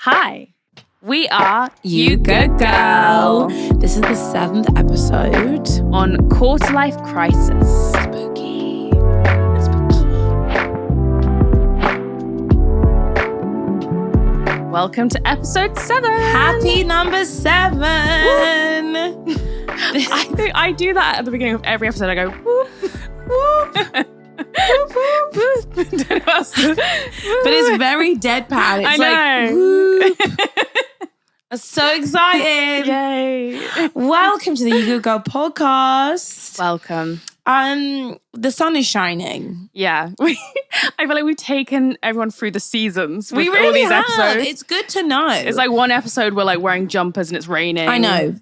Hi, we are You Good Girl. This is the 7th episode on Quarter Life Crisis. Spooky. Welcome to episode 7. Happy number 7. I think I do that at the beginning of every episode. I go, whoop, whoop. But it's very deadpan. It's I know. Like, I'm so excited. Yay. Welcome to the You Good Girl podcast. Welcome. The sun is shining. Yeah. I feel like we've taken everyone through the seasons with We all really these have. episodes. It's good to know. It's like one episode we're like wearing jumpers and it's raining. I know.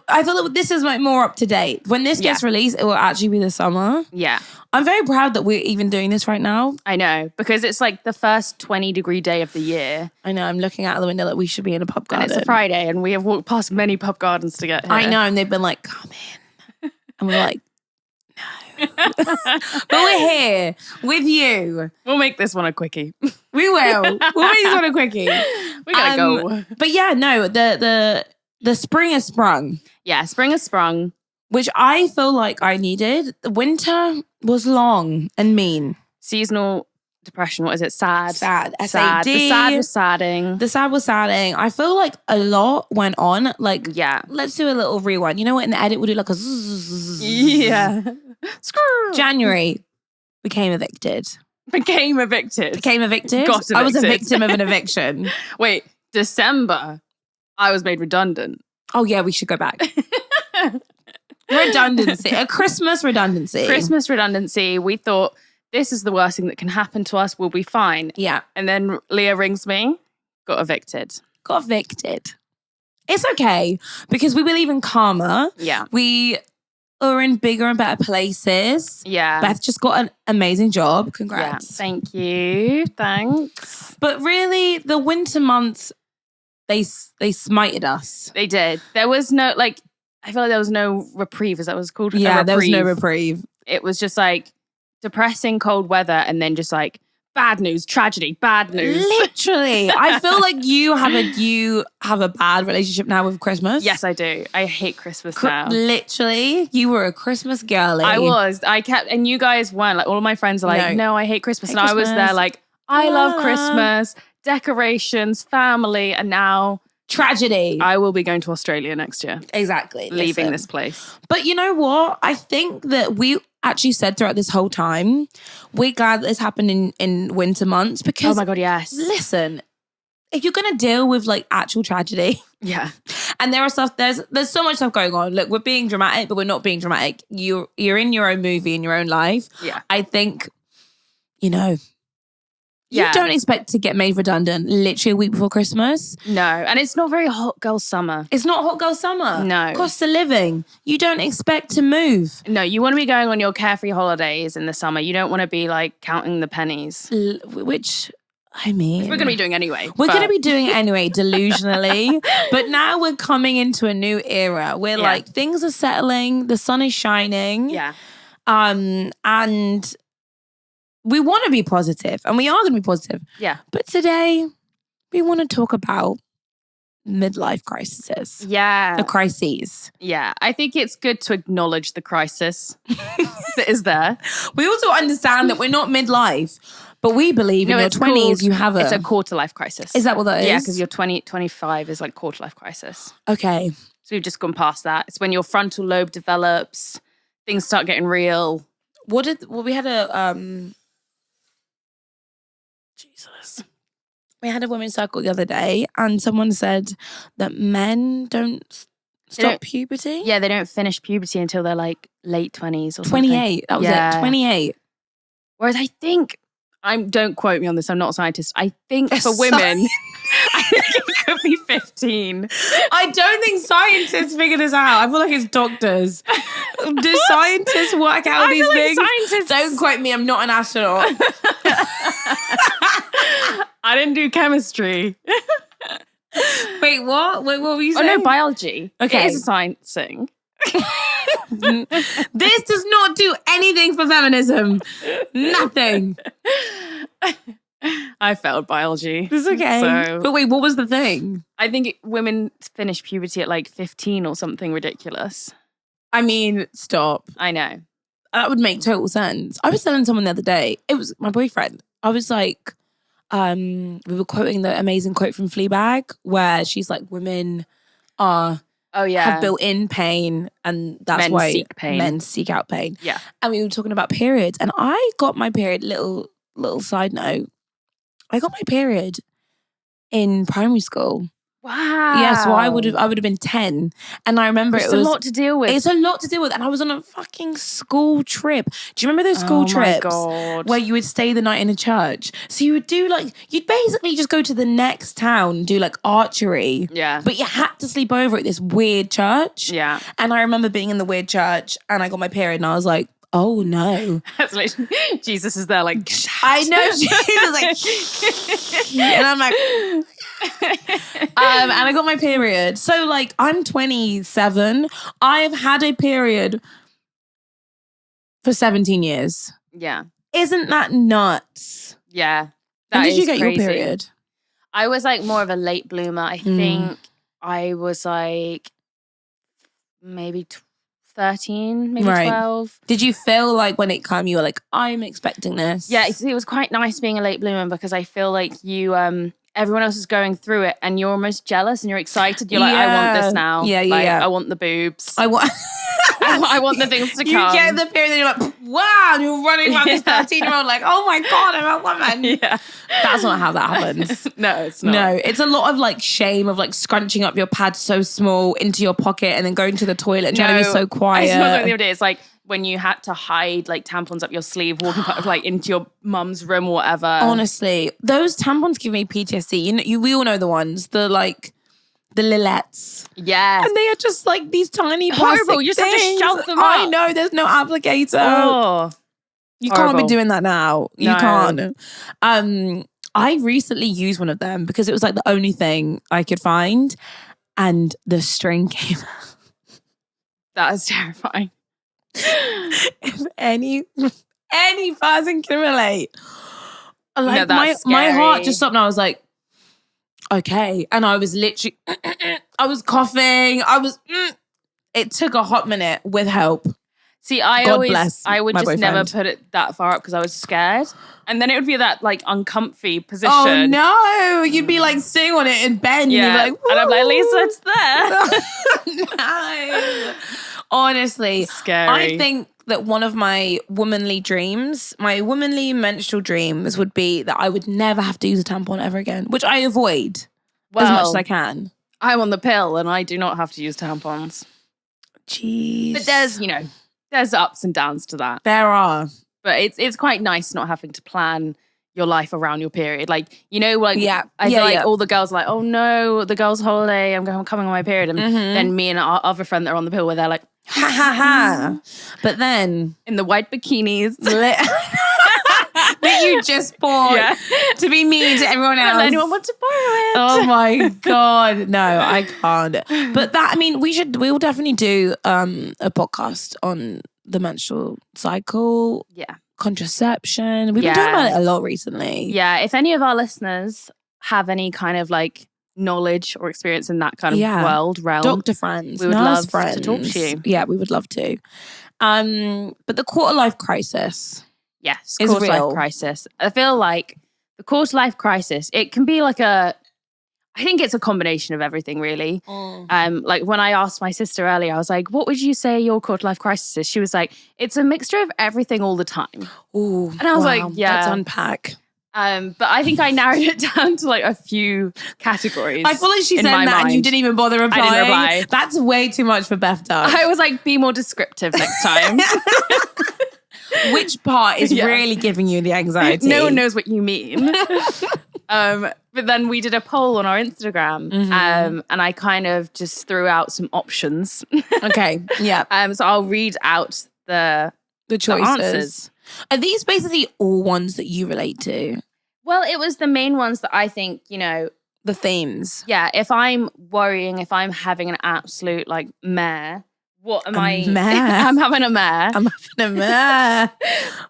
I feel like this is like more up to date. When this gets released, it will actually be the summer. Yeah. I'm very proud that we're even doing this right now. I know, because it's like the first 20-degree day of the year. I know. I'm looking out the window like we should be in a pub garden. And it's a Friday and we have walked past many pub gardens to get here. I know. And they've been like, come in. And we're like, no. But we're here with you. We'll make this one a quickie. We will. We'll make this one a quickie. We gotta go. But yeah, no, the spring has sprung, Yeah, spring has sprung. which I feel like I needed. The winter was long and mean. Seasonal depression, what is it? Sad. Sad. Sad. The sad was sadding. The sad was sadding. I feel like a lot went on. Like, Yeah. let's do a little rewind. You know what? In the edit, we'll do like a zzz. Yeah. Screw. January, became evicted. Became evicted. Became evicted. Got I was a evicted. victim of an eviction. Wait, December, I was made redundant. Oh yeah, we should go back. Redundancy. A Christmas redundancy. Christmas redundancy. We thought, this is the worst thing that can happen to us. We'll be fine. Yeah. And then Leah rings me, got evicted. Got evicted. It's okay because we believe in karma. Yeah. We are in bigger and better places. Yeah. Beth just got an amazing job. Yeah. Congrats. Thank you. Thanks. But really, the winter months, they smited us. They did. There was no, like, I feel like there was no reprieve. Is that what it's called? Yeah, there was no reprieve. It was just like depressing cold weather and then just like bad news, tragedy, bad news. Literally. I feel like you have a bad relationship now with Christmas. Yes, I do. I hate Christmas now. Literally, you were a Christmas girly. I was. And you guys weren't. Like, all of my friends are like, no, I hate Christmas. Hate and I was Christmas. there like, I love Christmas, decorations, family, and now Tragedy. I will be going to Australia next year. Exactly. Leaving Listen. this place. But you know what? I think that we actually said throughout this whole time, we're glad that this happened in winter months because, Oh my God, yes. listen, if you're going to deal with like actual tragedy, Yeah. and there's so much stuff going on. Look, we're being dramatic, but we're not being dramatic. You're in your own movie, in your own life. Yeah. I think, you Yeah. don't expect to get made redundant literally a week before Christmas. No. And it's not very hot girl summer. It's not hot girl summer. No. Cost of living. You don't expect to move. No, you want to be going on your carefree holidays in the summer. You don't want to be like counting the pennies. Which, I mean, We're going to be doing anyway. We're going to be doing it anyway, delusionally. But now we're coming into a new era where like things are settling, the sun is shining. Yeah. And we want to be positive, and we are going to be positive. Yeah. But today, we want to talk about midlife crises. Yeah. The crises. Yeah. I think it's good to acknowledge the crisis that is there. We also understand that we're not midlife, but we believe in your 20s you have It's a quarter life crisis. Is that what that is? Yeah, because your 25 is like quarter life crisis. Okay. So we've just gone past that. It's when your frontal lobe develops, things start getting real. We had a Jesus. We had a women's circle the other day and someone said that men don't stop puberty. Yeah, they don't finish puberty until they're like late 20s or 28. That was it. 28. Whereas I think, don't quote me on this, I'm not a scientist. I think for women, I think it could be 15. I don't think scientists figure this out. I feel like it's doctors. Do scientists work out these things? Scientists. Don't quote me, I'm not an astronaut. I didn't do chemistry. Wait, what? Wait, what were you saying? Oh no, biology. Okay. It is a science thing. This does not do anything for feminism. Nothing. I failed biology. It's okay. So But wait, what was the thing? I think women finish puberty at like 15 or something ridiculous. I mean, stop. I know. That would make total sense. I was telling someone the other day, it was my boyfriend. I was like, we were quoting the amazing quote from Fleabag where she's like, women are have built-in pain, and that's Men why seek pain. men seek out pain. Yeah. And we were talking about periods, and I got my period. Little side note, I got my period in primary school. Wow. Yeah, so I would have been 10, and I remember It's a lot to deal with. It's a lot to deal with, and I was on a fucking school trip. Do you remember those school trips where you would stay the night in a church? So you would do you'd basically just go to the next town and do like archery. Yeah. But you had to sleep over at this weird church. Yeah. And I remember being in the weird church, and I got my period, and I was like, oh no. That's literally, Jesus is there like, I know. Jesus, like, and I'm like, and I got my period. So like, I'm 27. I've had a period for 17 years. Yeah. Isn't that nuts? Yeah. When did you get crazy. your period? I was like more of a late bloomer. I think I was like maybe 13, maybe 12. Did you feel like when it came, you were like, I'm expecting this? Yeah, it was quite nice being a late bloomer because I feel like you, everyone else is going through it and you're almost jealous and you're excited. You're like, I want this now. Yeah. I want the boobs. I want the things to come. You get the period and you're like, wow, and you're running around this 13-year-old like, oh my God, I'm a woman. Yeah. That's not how that happens. No, it's not. No, it's a lot of like shame of like scrunching up your pads so small into your pocket and then going to the toilet and trying to be so quiet. I was the other day, it's like when you had to hide like tampons up your sleeve, walking like into your mum's room or whatever. Honestly, those tampons give me PTSD. We all know the ones, the Lillettes. Yeah. And they are just like these tiny plastic horrible. You just have to shove them up. I know, there's no applicator. Oh. You Horrible. can't be doing that now. You No. can't. I recently used one of them because it was like the only thing I could find. And the string came out. That is terrifying. If any person can relate. Like that's my heart scary. just stopped and I was like, okay. And I was literally, I was coughing. It took a hot minute with help. See, God bless I would my just never boyfriend. put it that far up because I was scared. And then it would be that like uncomfy position. Oh no, you'd be like sitting on it in bed and Yeah. you'd be like, and I'm like, at least it's there. no. Honestly, Scary. I think that one of my womanly menstrual dreams would be that I would never have to use a tampon ever again, which I avoid as much as I can. I'm on the pill and I do not have to use tampons. Jeez. But there's ups and downs to that. There are. But it's quite nice not having to plan your life around your period. Like, you know, like I feel like all the girls are like, oh no, the girls' holiday, I'm coming on my period. And then me and our other friend that are on the pill where they're like, ha ha ha. But then in the white bikinis. that you just bought to be mean to everyone else. Don't let anyone want to borrow it. Oh my God. No, I can't. But that, I mean, we'll definitely do a podcast on the menstrual cycle. Yeah. Contraception. We've been talking about it a lot recently. Yeah. If any of our listeners have any kind of like knowledge or experience in that kind of realm. Doctor friends, we would nurse love friends. to talk to you. Yeah, we would love to. But the quarter life crisis. Yes, is quarter real. life crisis. I feel like the quarter life crisis, it can be like I think it's a combination of everything really. Like when I asked my sister earlier, I was like, what would you say your quarter life crisis is? She was like, it's a mixture of everything all the time. Ooh, and I was like, yeah. Let's unpack. But I think I narrowed it down to like a few categories. I feel like she said that and you didn't even bother replying. I didn't reply. That's way too much for Beth Duck. I was like, be more descriptive next time. Which part is really giving you the anxiety? No one knows what you mean. But then we did a poll on our Instagram and I kind of just threw out some options. Okay, yeah. So I'll read out the choices. The answers. Are these basically all ones that you relate to? Well, it was the main ones that I think, you know. The themes. Yeah, if I'm worrying, if I'm having an absolute like mare, What am A I? mare. I'm having a mare. I'm having a mare.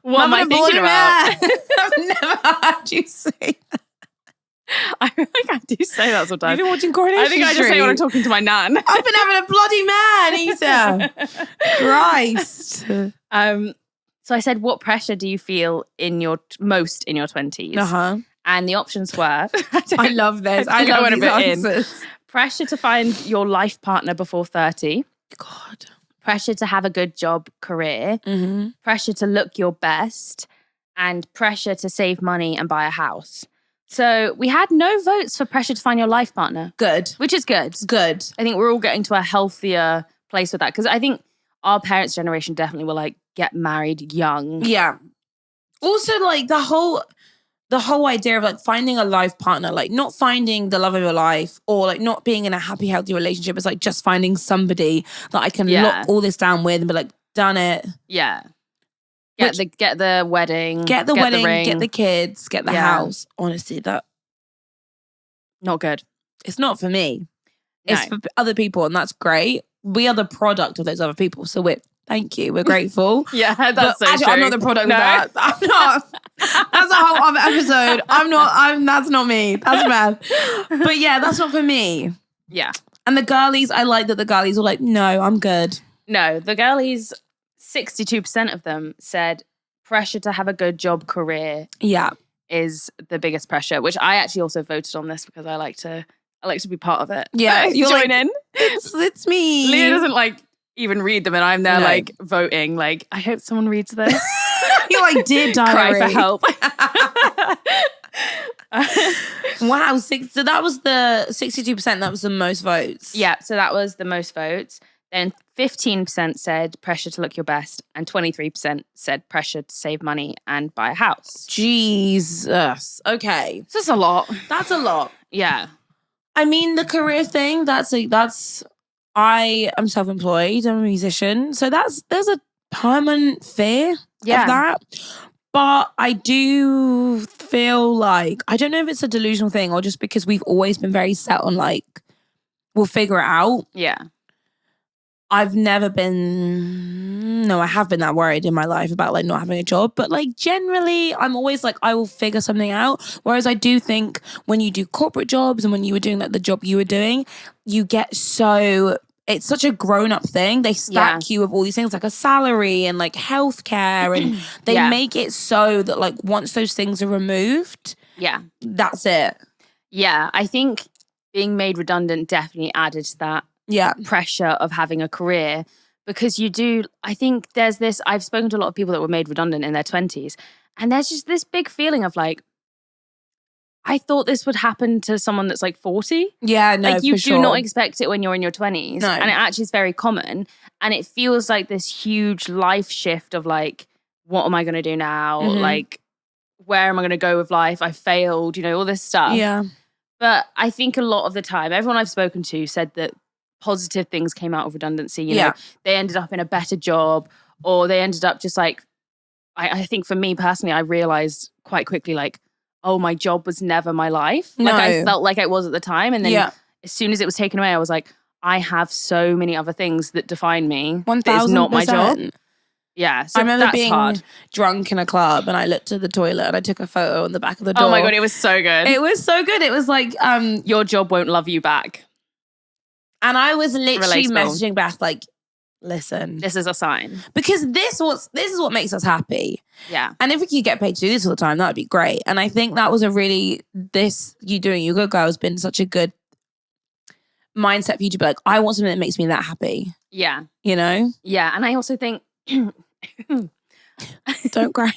What am I thinking about? I've never heard you say that. I feel like I do say that sometimes. You've been watching Coronation I think I just say when I'm talking to my nan. I've been having a bloody mare, Anita. Christ. So I said, what pressure do you feel in your 20s? Uh-huh. And the options were... I love this. I love these answers. Pressure to find your life partner before 30. God. Pressure to have a good job, career. Mm-hmm. Pressure to look your best. And pressure to save money and buy a house. So we had no votes for pressure to find your life partner. Good. Which is good. Good. I think we're all getting to a healthier place with that. Because I think our parents' generation definitely were like, get married young. Yeah. Also, like the whole idea of like finding a life partner, like not finding the love of your life or like not being in a happy, healthy relationship. It's like just finding somebody that I can lock all this down with and be like, done it. Yeah. Get the wedding. Get the wedding, get the kids, get the house. Honestly, that... Not good. It's not for me. No. It's for other people, and that's great. We are the product of those other people. So thank you. We're grateful. Yeah, that's so actually, true. I'm not the product of that. I'm not. That's a whole other episode. That's not me. That's bad. But yeah, that's not for me. Yeah. And the girlies, I like that the girlies were like, no, I'm good. No, the girlies, 62% of them said pressure to have a good job, career. Yeah. Is the biggest pressure, which I actually also voted on this because I like to be part of it. Yeah. You're join in. It's me. Leah doesn't like even read them and I'm there like voting like, I hope someone reads this. You're like, dear diary. Cry for help. Wow. So that was the 62%. That was the most votes. Yeah. So that was the most votes. Then 15% said pressure to look your best and 23% said pressure to save money and buy a house. Jesus. Okay. So that's a lot. That's a lot. Yeah. I mean, the career thing, I am self-employed, I'm a musician. So there's a permanent fear of that. But I do feel like, I don't know if it's a delusional thing or just because we've always been very set on like, we'll figure it out. Yeah. I've never been, no, I have been that worried in my life about like not having a job. But like generally, I'm always like, I will figure something out. Whereas I do think when you do corporate jobs and when you were doing like the job you were doing, you get it's such a grown-up thing. They stack you with all these things like a salary and like healthcare and they make it so that like once those things are removed, that's it. Yeah, I think being made redundant definitely added to that pressure of having a career because I think there's this, I've spoken to a lot of people that were made redundant in their 20s and there's just this big feeling of like, I thought this would happen to someone that's like 40. Yeah, no, like you for do not expect it when you're in your 20s. No. And it actually is very common. And it feels like this huge life shift of like, what am I going to do now? Mm-hmm. Like, where am I going to go with life? I failed, all this stuff. Yeah. But I think a lot of the time, everyone I've spoken to said that positive things came out of redundancy. You know, they ended up in a better job or they ended up just like, I think for me personally, I realized quite quickly like, oh, my job was never my life. No. Like I felt like it was at the time. And then as soon as it was taken away, I was like, I have so many other things that define me. 1,000%. That is not my job. Yeah. So I remember that's being hard. drunk in a club and I looked at the toilet and I took a photo on the back of the door. Oh my God, it was so good. It was so good. It was like, your job won't love you back. And I was literally Relatable. messaging back like, listen. This is a sign. Because this is what makes us happy. Yeah. And if we could get paid to do this all the time, that would be great. And I think that was you doing You Good Girl has been such a good mindset for you to be like, I want something that makes me that happy. Yeah. You know? Yeah. And I also think... Don't cry.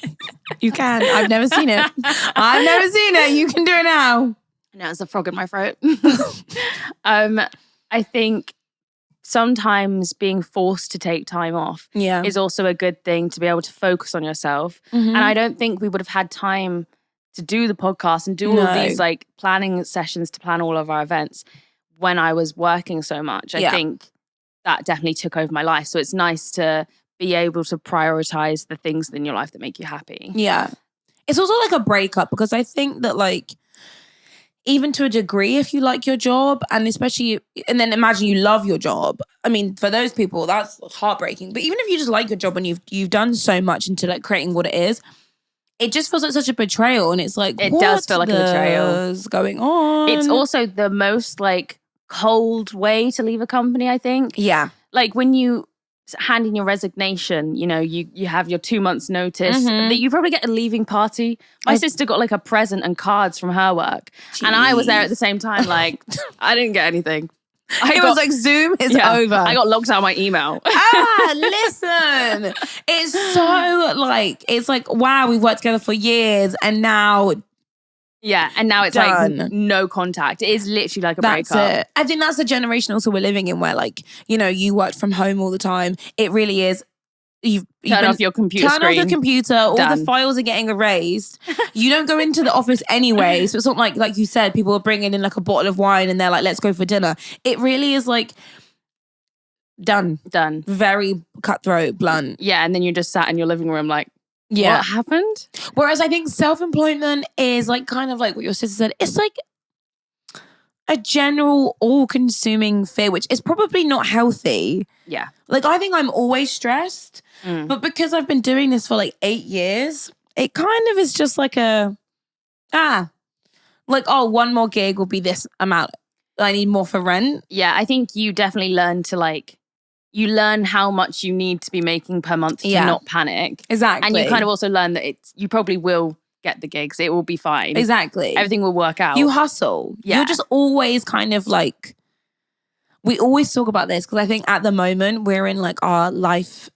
You can. I've never seen it. I've never seen it. You can do it now. No, it's a frog in my throat. I think sometimes being forced to take time off is also a good thing to be able to focus on yourself. Mm-hmm. And I don't think we would have had time to do the podcast and do all of these like planning sessions to plan all of our events when I was working so much. I think that definitely took over my life. So it's nice to be able to prioritize the things in your life that make you happy. Yeah. It's also like a breakup because I think that like even to a degree if you like your job, and especially, and then imagine you love your job. I mean, for those people, that's heartbreaking. But even if you just like your job and you've done so much into like creating what it is, it just feels like such a betrayal. And it's like, it does feel like a betrayal. What's going on? It's also the most like cold way to leave a company, I think. Yeah. Like when you hand in your resignation, you know, you have your 2 months notice, that you probably get a leaving party. My sister got like a present and cards from her work. Jeez. And I was there at the same time, like, I didn't get anything. It was like Zoom is over. I got logged out of my email. Listen. It's so like, it's like, wow, we've worked together for years and now... Yeah, and now it's done. Like no contact. It is literally like a breakup. It. I think that's the generation also we're living in where like, you know, you worked from home all the time. It really is. You've turn off your computer screen. Turn off your computer. All Done. the files are getting erased. You don't go into the office anyway. So it's not like you said, people are bringing in like a bottle of wine and they're like, let's go for dinner. It really is like done. Very cutthroat, blunt. Yeah, and then you're just sat in your living room like, yeah. What happened? Whereas I think self-employment is like kind of like what your sister said. It's like a general all-consuming fear, which is probably not healthy. Yeah. Like I think I'm always stressed, but because I've been doing this for like 8 years, it kind of is just like like, oh, one more gig will be this amount. I need more for rent. Yeah, I think you definitely learn to like, you learn how much you need to be making per month to not panic. Exactly. And you kind of also learn that you probably will get the gigs. It will be fine. Exactly. Everything will work out. You hustle. Yeah. You're just always kind of like, we always talk about this because I think at the moment we're in like our life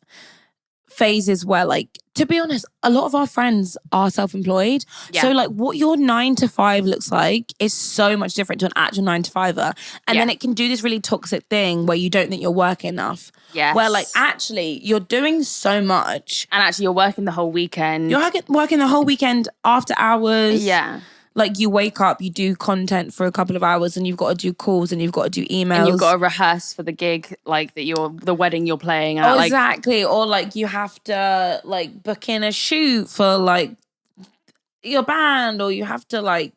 phases where like, to be honest, a lot of our friends are self-employed. Yeah. So like what your 9 to 5 looks like is so much different to an actual 9 to 5er. And then it can do this really toxic thing where you don't think you're working enough. Yes. Where like actually you're doing so much. And actually you're working the whole weekend. You're working the whole weekend after hours. Yeah. Like you wake up, you do content for a couple of hours and you've got to do calls and you've got to do emails. And you've got to rehearse for the gig, like the wedding you're playing at. Oh, exactly. Or like you have to like book in a shoot for like your band, or you have to like,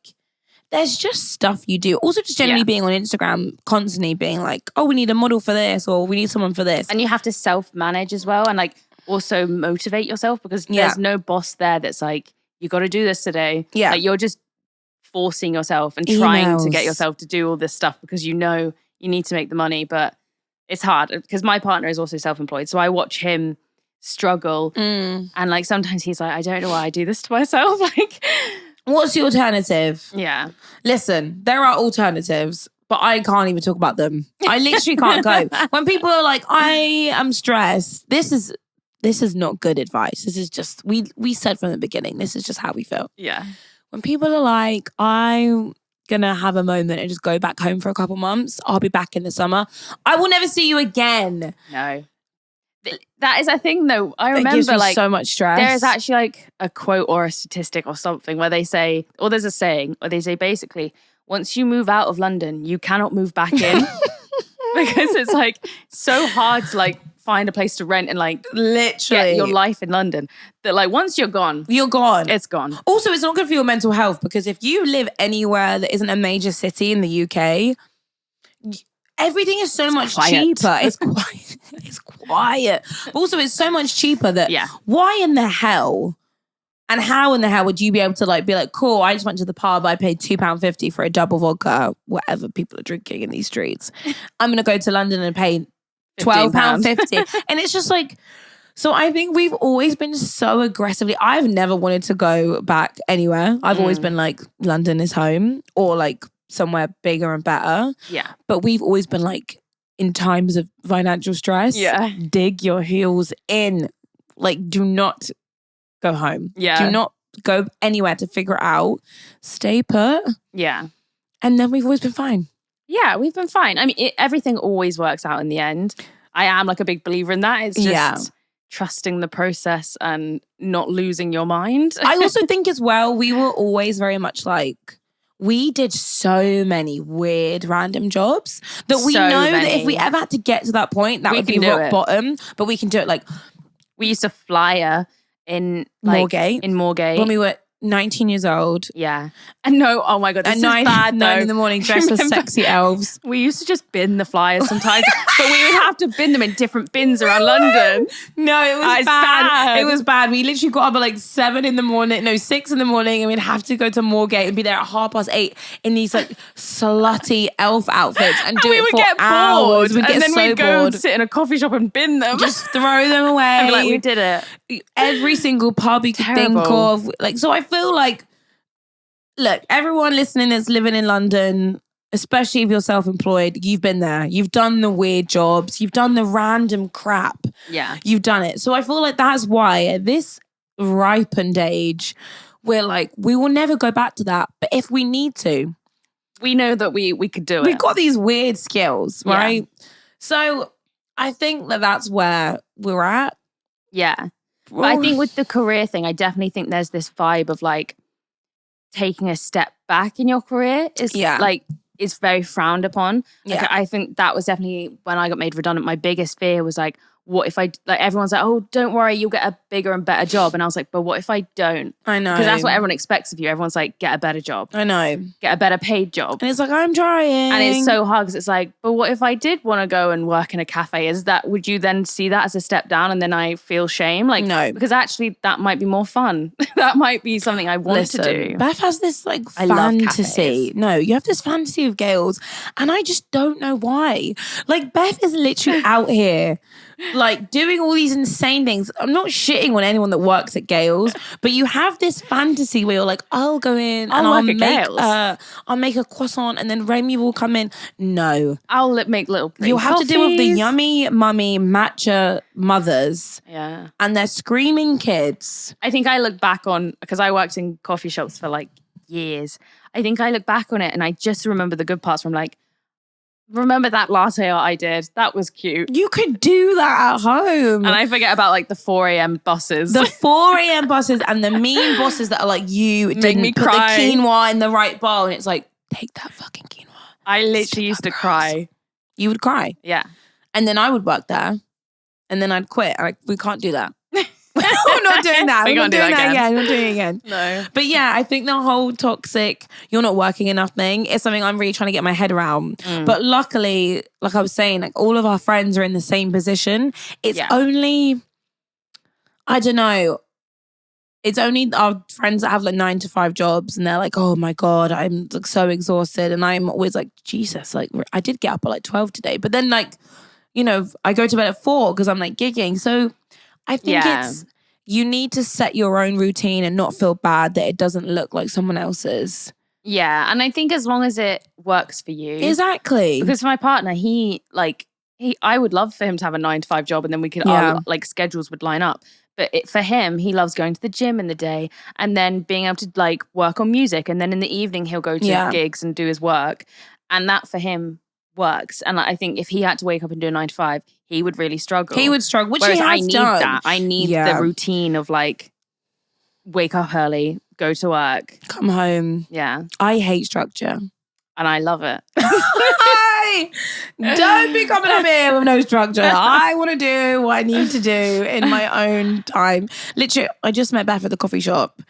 there's just stuff you do. Also just generally being on Instagram, constantly being like, oh, we need a model for this or we need someone for this. And you have to self-manage as well and like also motivate yourself because there's no boss there that's like, you got to do this today. Yeah. Like you're just forcing yourself and trying to get yourself to do all this stuff because you know you need to make the money, but it's hard because my partner is also self-employed, so I watch him struggle and like sometimes he's like, I don't know why I do this to myself. Like, what's the alternative? Yeah, listen, there are alternatives, but I can't even talk about them. I literally can't go. When people are like, I am stressed, this is not good advice. This is just, we said from the beginning, this is just how we feel. Yeah. When people are like, I'm gonna have a moment and just go back home for a couple months, I'll be back in the summer, I will never see you again. No. That is a thing though. I remember it gives me like so much stress. There is actually like a quote or a statistic or something where they say, or there's a saying where they say basically, once you move out of London, you cannot move back in. Because it's like so hard to like find a place to rent and like literally get your life in London. That like once you're gone. It's gone. Also, it's not good for your mental health because if you live anywhere that isn't a major city in the UK, everything is so much cheaper. It's quiet. It's quiet. Also, it's so much cheaper that why in the hell and how in the hell would you be able to like be like, cool, I just went to the pub, I paid £2.50 for a double vodka, whatever people are drinking in these streets. I'm going to go to London and pay £12.50. And it's just like, so I think we've always been so aggressively, I've never wanted to go back anywhere. I've always been like, London is home or like somewhere bigger and better. Yeah. But we've always been like, in times of financial stress, dig your heels in. Like, do not go home. Yeah. Do not go anywhere to figure it out. Stay put. Yeah. And then we've always been fine. Yeah, we've been fine. I mean, everything always works out in the end. I am like a big believer in that. It's just trusting the process and not losing your mind. I also think as well, we were always very much like, we did so many weird random jobs that we know that if we ever had to get to that point, that would be rock bottom. But we can do it like... We used to flyer in like, Moorgate. In Moorgate. When we were 19 years old. Yeah. And no, oh my God, this At is bad though. 9 in the morning, dressed as sexy elves. We used to just bin the flyers sometimes, but we would have to bin them in different bins around London. No, it was It's bad. It was bad. We literally got up at like 6 in the morning, and we'd have to go to Moorgate and be there at 8:30 in these like slutty elf outfits and do we it would for get hours. bored, We'd get and then so we'd go bored. sit in a coffee shop and bin them. Just throw them away. And be like, we did it. Every single pub you could think of. Like, so I feel like, look, everyone listening that's living in London, especially if you're self-employed, you've been there. You've done the weird jobs. You've done the random crap. Yeah. You've done it. So I feel like that's why at this ripened age, we're like, we will never go back to that. But if we need to, we know that we could do it. We've got these weird skills, right? Yeah. So I think that that's where we're at. Yeah. But I think with the career thing, I definitely think there's this vibe of like taking a step back in your career is like, it's very frowned upon. Like, I think that was definitely when I got made redundant. My biggest fear was like, what if I, like, everyone's like, oh, don't worry, you'll get a bigger and better job. And I was like, but what if I don't? I know. Because that's what everyone expects of you. Everyone's like, get a better job. I know. Get a better paid job. And it's like, I'm trying. And it's so hard because it's like, but what if I did want to go and work in a cafe? Would you then see that as a step down and then I feel shame? Like, no. Because actually that might be more fun. That might be something I want to do. Beth has this like fantasy. No, you have this fantasy of Gales and I just don't know why. Like Beth is literally out here like doing all these insane things. I'm not shitting on anyone that works at Gales, but you have this fantasy where you're like, I'll go in and I'll make a croissant and then Remy will come in. No. I'll make little You'll have to deal with the yummy mummy matcha mothers. Yeah. And their screaming kids. I think I look back on, because I worked in coffee shops for like years. I think I look back on it and I just remember the good parts from like, remember that latte art I did? That was cute. You could do that at home. And I forget about like the 4 a.m. buses. The 4 a.m. buses and the mean bosses that are like, you didn't me put cry. the quinoa in the right bowl. And it's like, take that fucking quinoa. I literally used to cry. You would cry. Yeah. And then I would work there. And then I'd quit. We can't do that. We're not doing that. We're not doing that again. We're not doing it again. No. But yeah, I think the whole toxic, you're not working enough thing is something I'm really trying to get my head around. But luckily, like I was saying, like all of our friends are in the same position. It's only, I don't know. It's only our friends that have like 9 to 5 jobs and they're like, oh my God, I'm like so exhausted. And I'm always like, Jesus, like I did get up at like 12 today. But then like, you know, I go to bed at 4 because I'm like gigging. So I think you need to set your own routine and not feel bad that it doesn't look like someone else's. Yeah. And I think as long as it works for you. Exactly. Because for my partner, I would love for him to have a 9 to 5 job and then we could, our like schedules would line up. But for him, he loves going to the gym in the day and then being able to like work on music. And then in the evening, he'll go to gigs and do his work. And that for him works. And I think if he had to wake up and do a 9 to 5, he would really struggle. He would struggle, which Whereas he has I need done. that. I need the routine of like wake up early, go to work, come home. Yeah. I hate structure. And I love it. Don't be coming up here with no structure. I want to do what I need to do in my own time. Literally, I just met Beth at the coffee shop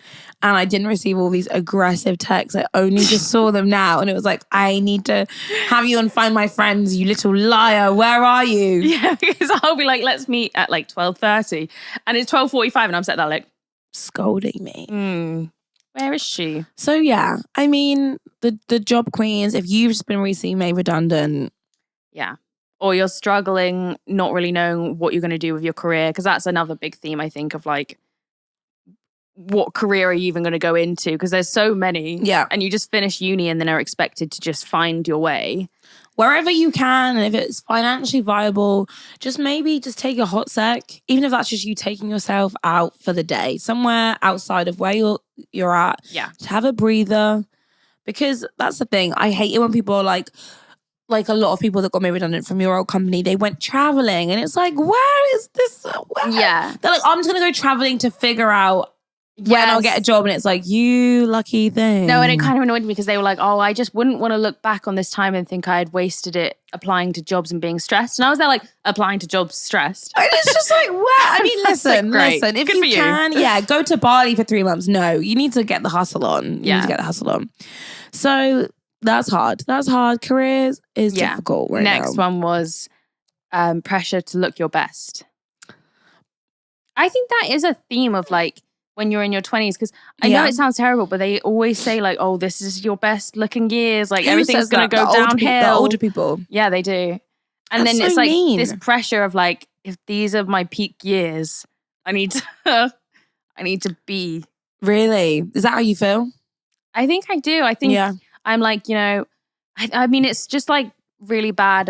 and I didn't receive all these aggressive texts. I only just saw them now. And it was like, I need to have you and find my friends, you little liar. Where are you? Yeah, because I'll be like, let's meet at like 12:30. And it's 12:45 and I'm sat there like, scolding me. Where is she? So yeah, I mean, the job queens, if you've just been recently made redundant. Yeah. Or you're struggling, not really knowing what you're going to do with your career. Because that's another big theme, I think, of like, what career are you even going to go into? Because there's so many. Yeah. And you just finish uni and then are expected to just find your way. Wherever you can, and if it's financially viable, just take a hot sec. Even if that's just you taking yourself out for the day, somewhere outside of where you're at. Yeah. To have a breather. Because that's the thing. I hate it when people are like a lot of people that got made redundant from your old company, they went traveling. And it's like, where is this? Where? Yeah. They're like, I'm just going to go traveling to figure out when I'll get a job and it's like, you lucky thing. No, and it kind of annoyed me because they were like, oh, I just wouldn't want to look back on this time and think I had wasted it applying to jobs and being stressed. And I was there like, applying to jobs stressed. And it's just like, wow. I mean, listen. If Good you can, go to Bali for 3 months. No, you need to get the hustle on. You need to get the hustle on. So that's hard. Careers is difficult right now. Next one was pressure to look your best. I think that is a theme of like, when you're in your 20s, because I know it sounds terrible, but they always say like, oh, this is your best looking years, like everything's going to go downhill. The older people. Yeah, they do. And then it's like this pressure of like, if these are my peak years, I need to be. Really? Is that how you feel? I think I do. I think I'm like, I mean, it's just like really bad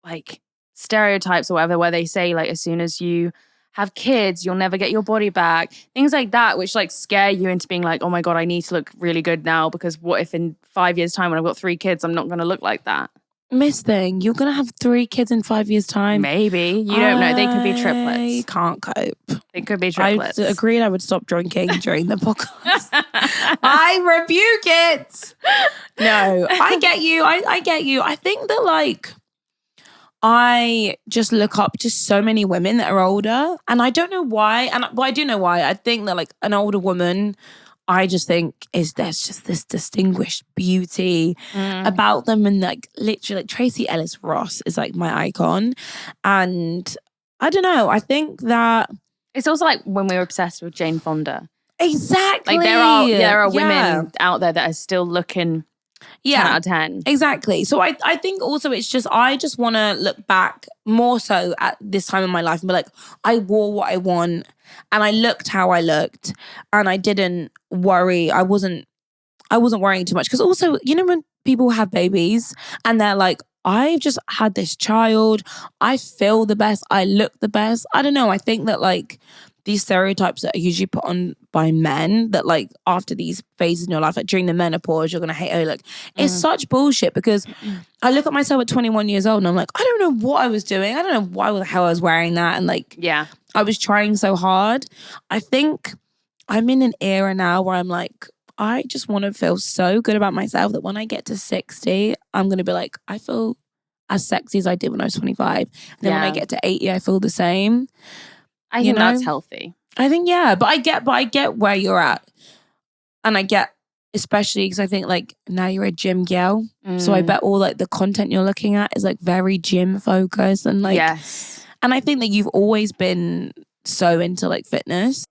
like stereotypes or whatever, where they say like, as soon as you have kids, you'll never get your body back. Things like that, which like scare you into being like, oh my God, I need to look really good now, because what if in 5 years' time when I've got 3 kids, I'm not going to look like that? Miss Thing, you're going to have 3 kids in 5 years' time? Maybe. You don't know. They could be triplets. I can't cope. They could be triplets. I agreed I would stop drinking during the podcast. I rebuke it. No, I get you. I get you. I think that like, I just look up to so many women that are older, and I don't know why. I do know why. I think that like an older woman, I just think there's just this distinguished beauty about them, and like literally like Tracy Ellis Ross is like my icon, and I don't know. I think that it's also like when we were obsessed with Jane Fonda. Exactly. Like there are women out there that are still looking 10 out of 10. Exactly. So I think also it's just, I just want to look back more so at this time in my life and be like, I wore what I want and I looked how I looked and I didn't worry. I wasn't worrying too much. Because also, when people have babies and they're like, I've just had this child, I feel the best, I look the best. I don't know. I think that like these stereotypes that are usually put on by men, that like after these phases in your life, like during the menopause, you're going to hate how you look. It's such bullshit, because I look at myself at 21 years old and I'm like, I don't know what I was doing. I don't know why the hell I was wearing that. And like, I was trying so hard. I think I'm in an era now where I'm like, I just want to feel so good about myself that when I get to 60, I'm going to be like, I feel as sexy as I did when I was 25. And then when I get to 80, I feel the same. I think that's healthy. I think, but I get where you're at. And I get, especially because I think like now you're a gym girl. So I bet all like the content you're looking at is like very gym focused and like, and I think that you've always been so into like fitness.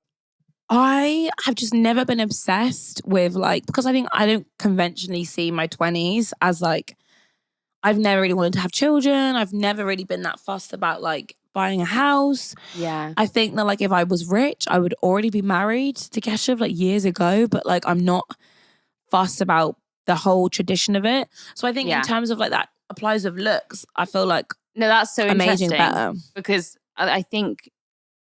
I have just never been obsessed with like, because I think I don't conventionally see my 20s as like, I've never really wanted to have children. I've never really been that fussed about like buying a house. Yeah. I think that like if I was rich, I would already be married to Keshav like years ago, but like I'm not fussed about the whole tradition of it. So I think in terms of like that applies of looks, I feel like no, that's so amazing interesting better. Because I think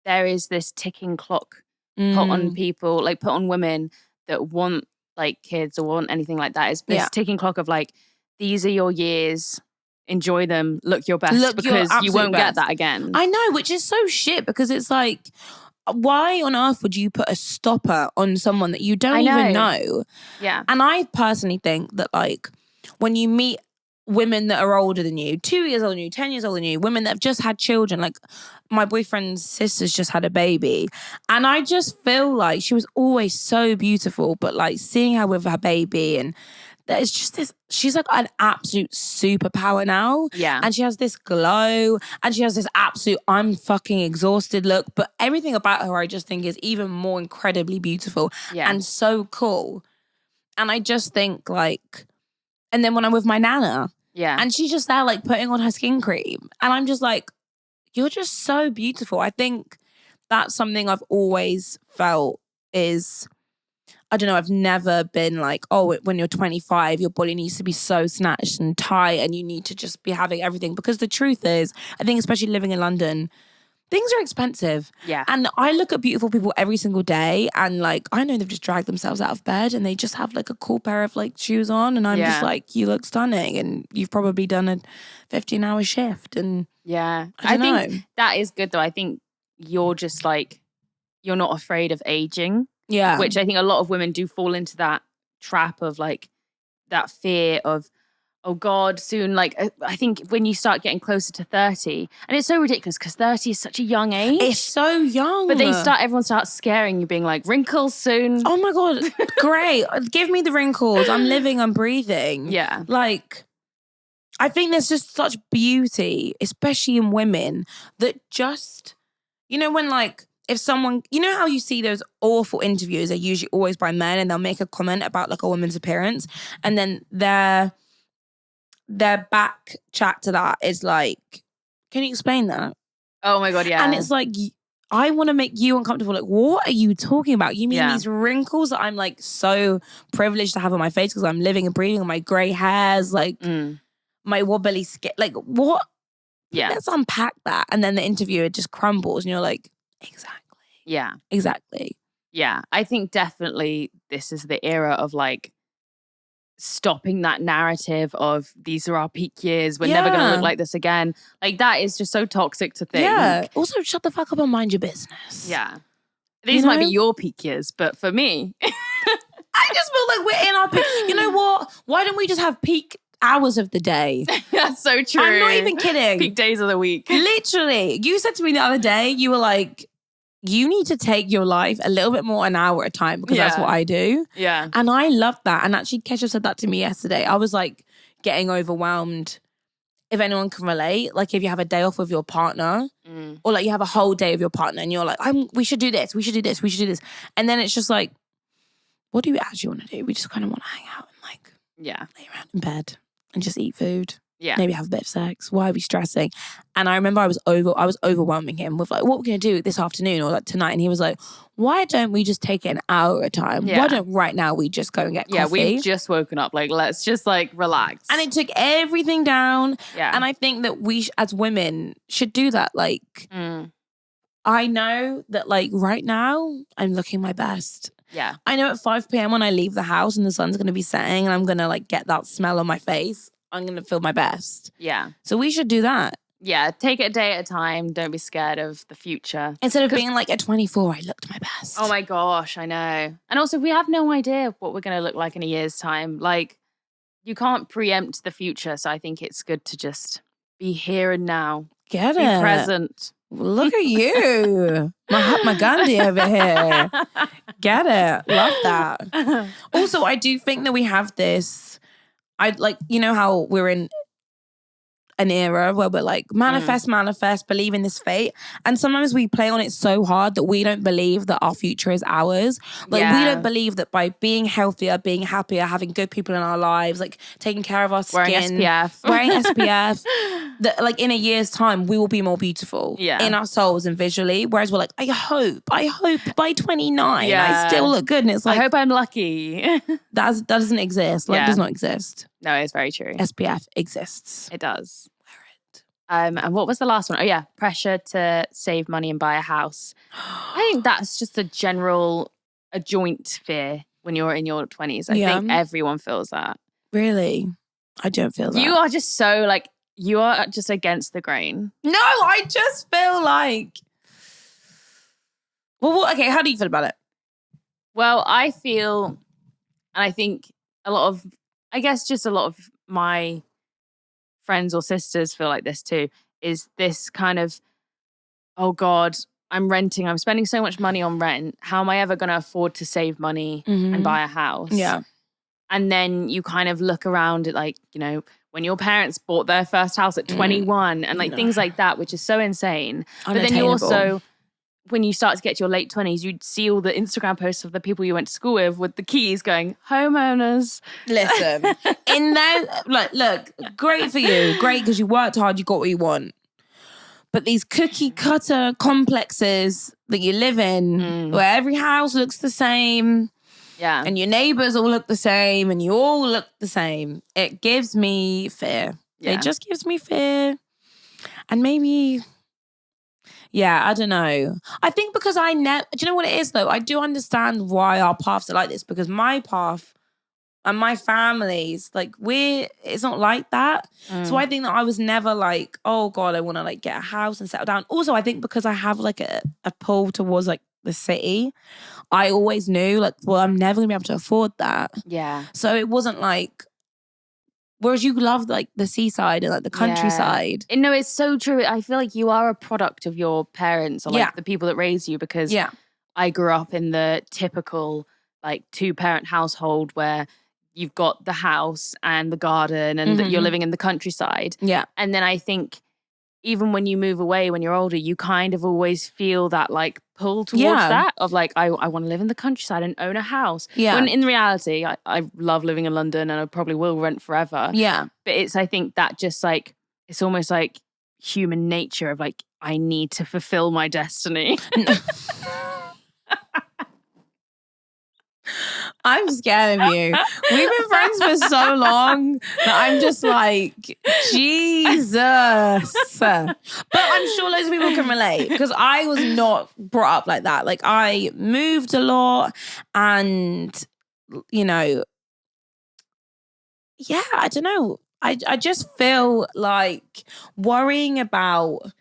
there is this ticking clock put on people, like put on women that want like kids or want anything like that. It's this ticking clock of like, these are your years, enjoy them, look your best, because you won't get that again. I know, which is so shit, because it's like, why on earth would you put a stopper on someone that you don't even know? Yeah. And I personally think that like when you meet women that are older than you, 2 years older than you, 10 years older than you, women that have just had children, like my boyfriend's sister's just had a baby. And I just feel like she was always so beautiful, but like seeing her with her baby, and there's just this, she's like an absolute superpower now. Yeah. And she has this glow and she has this absolute I'm fucking exhausted look. But everything about her I just think is even more incredibly beautiful and so cool. And I just think like, and then when I'm with my nana, and she's just there like putting on her skin cream. And I'm just like, you're just so beautiful. I think that's something I've always felt is, I don't know, I've never been like, oh, when you're 25, your body needs to be so snatched and tight and you need to just be having everything. Because the truth is, I think especially living in London, things are expensive. Yeah. And I look at beautiful people every single day and like, I know they've just dragged themselves out of bed and they just have like a cool pair of like shoes on. And I'm just like, you look stunning. And you've probably done a 15-hour shift. And I think that is good though. I think you're just like, you're not afraid of aging. Yeah. Which I think a lot of women do fall into that trap of like that fear of, oh God, soon. Like, I think when you start getting closer to 30, and it's so ridiculous because 30 is such a young age. It's so young. But everyone starts scaring you, being like, wrinkles soon. Oh my God, great. Give me the wrinkles. I'm living, I'm breathing. Yeah. Like, I think there's just such beauty, especially in women, that just, when like, if someone, how you see those awful interviews are usually always by men and they'll make a comment about like a woman's appearance and then their back chat to that is like, can you explain that? Oh my God, yeah. And it's like, I want to make you uncomfortable. Like, what are you talking about? You mean these wrinkles that I'm like so privileged to have on my face because I'm living and breathing, and my grey hairs, like my wobbly skin. Like, what? Yeah. Let's unpack that. And then the interviewer just crumbles and you're like, exactly. Yeah. Exactly. Yeah. I think definitely this is the era of like stopping that narrative of these are our peak years. We're never going to look like this again. Like that is just so toxic to think. Yeah. Also, shut the fuck up and mind your business. Yeah. These might be your peak years, but for me, I just feel like we're in our peak. You know what? Why don't we just have peak hours of the day? That's so true. I'm not even kidding. Peak days of the week. Literally. You said to me the other day, you were like, you need to take your life a little bit more an hour at a time because that's what I do. Yeah. And I love that. And actually, Kesha said that to me yesterday. I was like getting overwhelmed. If anyone can relate, like if you have a day off with your partner or like you have a whole day with your partner and you're like, we should do this, we should do this, we should do this. And then it's just like, what do we actually want to do? We just kind of want to hang out and like lay around in bed and just eat food. Yeah. Maybe have a bit of sex. Why are we stressing? And I remember I was overwhelming him with like, what we're going to do this afternoon or like tonight. And he was like, why don't we just take it an hour at a time? Yeah. Why don't right now we just go and get coffee? Yeah, we've just woken up. Like, let's just like relax. And it took everything down. Yeah. And I think that we as women should do that. Like, I know that like right now I'm looking my best. Yeah. I know at 5 p.m. when I leave the house and the sun's going to be setting and I'm going to like get that smell on my face, I'm going to feel my best. Yeah. So we should do that. Yeah. Take it a day at a time. Don't be scared of the future. Instead of being like at 24, I looked my best. Oh my gosh, I know. And also we have no idea what we're going to look like in a year's time. Like you can't preempt the future. So I think it's good to just be here and now. Get be it. present. Look at you. Mahatma Gandhi over here. Get it. Love that. Also, I do think that we have this, how we're in an era where we're like, manifest, believe in this fate. And sometimes we play on it so hard that we don't believe that our future is ours. Like we don't believe that by being healthier, being happier, having good people in our lives, like taking care of our skin. Wearing SPF. That like in a year's time, we will be more beautiful in our souls and visually. Whereas we're like, I hope by 29, I still look good. And it's like, I hope I'm lucky. that doesn't exist. Like does not exist. No, it's very true. SPF exists. It does. Wear it. And what was the last one? Oh yeah, pressure to save money and buy a house. I think that's just a joint fear when you're in your 20s. I think everyone feels that. Really? I don't feel that. You are just so like, you are just against the grain. No, I just feel like... Well, okay, how do you feel about it? Well, I feel, and I think a lot of my friends or sisters feel like this too, is this kind of, oh God, I'm renting, I'm spending so much money on rent. How am I ever going to afford to save money and buy a house? Yeah. And then you kind of look around at like, when your parents bought their first house at 21 and like things like that, which is so insane. But then you also, when you start to get to your late 20s, you'd see all the Instagram posts of the people you went to school with the keys going, homeowners. Listen, in there, like, look, great for you. Great because you worked hard, you got what you want. But these cookie cutter complexes that you live in, where every house looks the same, and your neighbors all look the same, and you all look the same, it gives me fear. Yeah. It just gives me fear. And maybe... Yeah, I don't know. I think because do you know what it is though? I do understand why our paths are like this because my path and my family's like it's not like that. So I think that I was never like, oh God, I want to like get a house and settle down. Also, I think because I have like a pull towards like the city, I always knew like, well, I'm never gonna be able to afford that. Yeah. So it wasn't like, whereas you love like the seaside and like the countryside. No, it's so true. I feel like you are a product of your parents or like the people that raised you, because I grew up in the typical like 2-parent household where you've got the house and the garden and you're living in the countryside. Yeah. And then I think even when you move away when you're older, you kind of always feel that like pull towards that of like, I want to live in the countryside and own a house. Yeah. When in reality, I love living in London and I probably will rent forever. Yeah. But it's, I think that just like, it's almost like human nature of like, I need to fulfill my destiny. I'm scared of you. We've been friends for so long that I'm just like, Jesus. But I'm sure loads of people can relate because I was not brought up like that. Like I moved a lot and, you know, yeah, I don't know. I just feel like worrying about,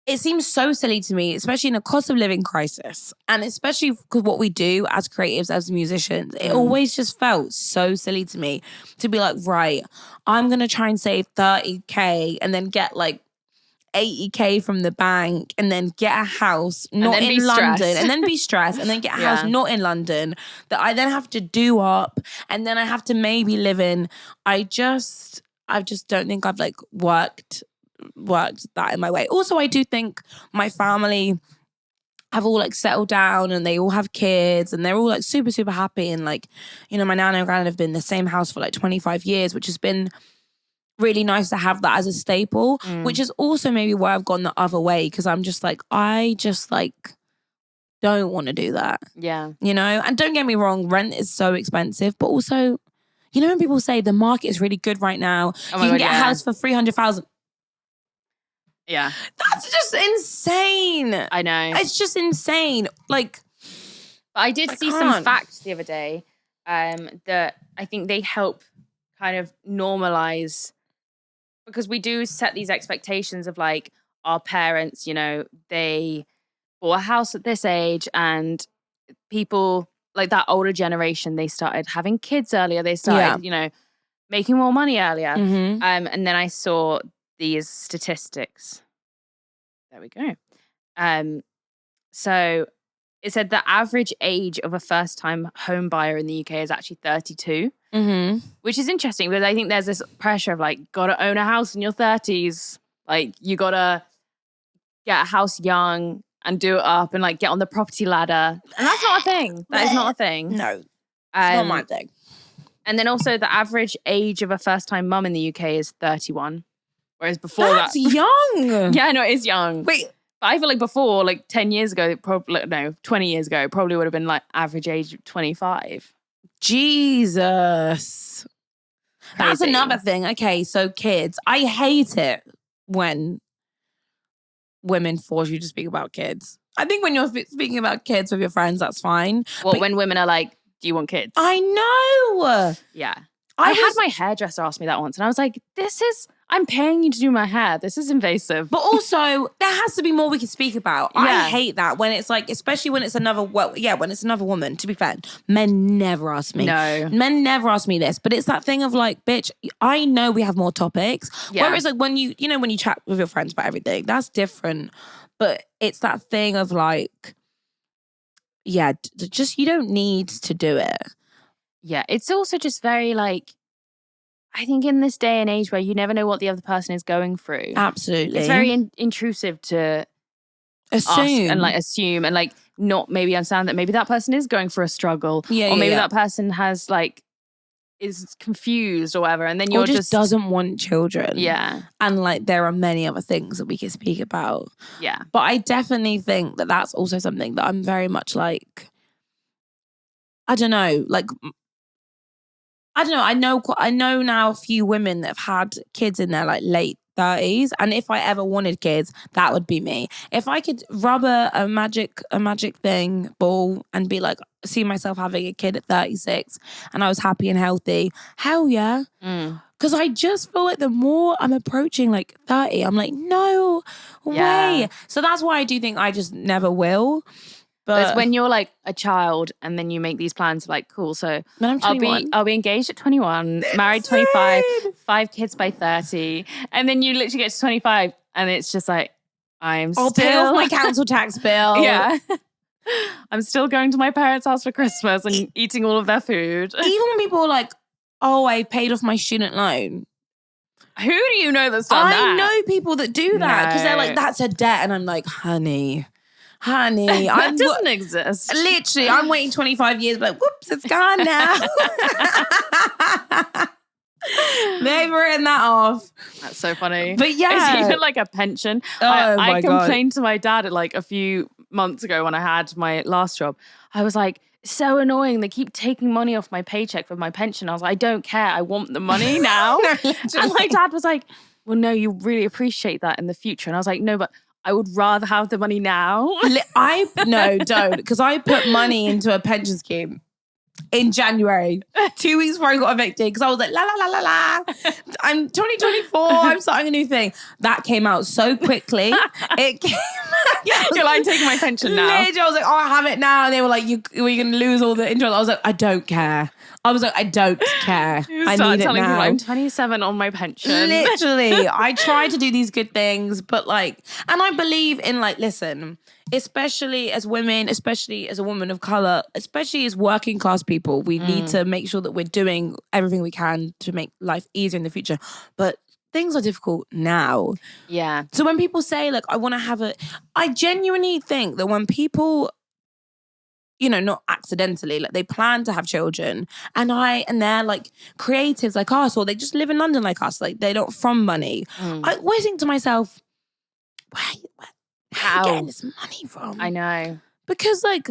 it seems so silly to me, especially in a cost of living crisis. And especially because what we do as creatives, as musicians, it always just felt so silly to me to be like, right, I'm going to try and save 30K and then get like 80K from the bank and then get a house not in London and then be stressed and then get a house not in London that I then have to do up and then I have to maybe live in. I just don't think I've like worked that in my way. Also, I do think my family have all like settled down and they all have kids and they're all like super, super happy. And like, you know, my nana and granddad have been in the same house for like 25 years, which has been really nice to have that as a staple, which is also maybe why I've gone the other way. Cause I'm just like, I just like don't want to do that. Yeah. You know, and don't get me wrong, rent is so expensive, but also, you know, when people say the market is really good right now, you can get a house for 300,000. Yeah. That's just insane. I know. It's just insane. Like, but I did see some facts the other day that I think they help kind of normalize, because we do set these expectations of like our parents, you know, they bought a house at this age and people like that older generation, they started having kids earlier. They started, you know, making more money earlier. And then I saw these statistics. There we go. So it said the average age of a first-time home buyer in the UK is actually 32, which is interesting because I think there's this pressure of like, gotta own a house in your 30s. Like you gotta get a house young and do it up and like get on the property ladder. And that's not a thing. That is not a thing. No, it's not my thing. And then also the average age of a first-time mum in the UK is 31. Whereas before that's young. Yeah, no, it is young. Wait. But I feel like before, like 10 years ago, 20 years ago, it probably would have been like average age of 25. Jesus. That's Crazy. another thing. Okay, so kids. I hate it when women force you to speak about kids. I think when you're speaking about kids with your friends, that's fine. Well, when women are like, do you want kids? I know. Yeah. I had my hairdresser ask me that once and I was like, I'm paying you to do my hair. This is invasive. But also, there has to be more we can speak about. Yeah. I hate that when it's like, especially when it's another, when it's another woman, to be fair. Men never ask me. No. Men never ask me this. But it's that thing of like, bitch, I know we have more topics. Yeah. Whereas like when you chat with your friends about everything, that's different. But it's that thing of like, yeah, just you don't need to do it. Yeah, it's also just very like, I think in this day and age where you never know what the other person is going through. Absolutely. It's very intrusive to assume and like not maybe understand that maybe that person is going through a struggle. Yeah, or maybe that person has like, is confused or whatever. And then you're or just doesn't want children. Yeah. And like there are many other things that we can speak about. Yeah. But I definitely think that that's also something that I'm very much like, I don't know, like, I know now a few women that have had kids in their like late 30s, and if I ever wanted kids, that would be me. If I could rub a magic thing ball and be like, see myself having a kid at 36 and I was happy and healthy, hell yeah. Because I just feel like the more I'm approaching like 30, I'm like, no way. So that's why I do think I just never will. But it's when you're like a child and then you make these plans of like, cool, so when I'm 21, I'll be engaged at 21, married 25, 5 kids by 30. And then you literally get to 25 and it's just like, I'll pay off my council tax bill. Yeah. I'm still going to my parents' house for Christmas and eating all of their food. Even when people are like, oh, I paid off my student loan. Who do you know that's done that? I know people that do that because they're like, that's a debt. And I'm like, honey, that doesn't exist. Literally, I'm waiting 25 years, but whoops, it's gone now. They've written that off. That's so funny. But yeah. It's even like a pension. I complained to my dad like a few months ago when I had my last job. I was like, so annoying. They keep taking money off my paycheck for my pension. I was like, I don't care. I want the money now. No, and my dad was like, well, no, you really appreciate that in the future. And I was like, no, but I would rather have the money now. No, don't. Because I put money into a pension scheme in January, 2 weeks before I got evicted, because I was like, la, la, la, la, la. I'm 2024, I'm starting a new thing. That came out so quickly. It came out. You're like, I'm taking my pension now. Literally, I was like, oh, I have it now. And they were like, we're going to lose all the interest. I was like, I don't care. I was like, I don't care. I need it now. People, I'm 27 on my pension. Literally, I try to do these good things, but like, and I believe in like, listen, especially as women, especially as a woman of color, especially as working class people, we need to make sure that we're doing everything we can to make life easier in the future. But things are difficult now. Yeah. So when people say like, I want to have I genuinely think that when people, you know, not accidentally, like they plan to have children and they're like creatives like us, or they just live in London like us, like they're not from money. I always think to myself, where are you getting this money from? I know. Because like,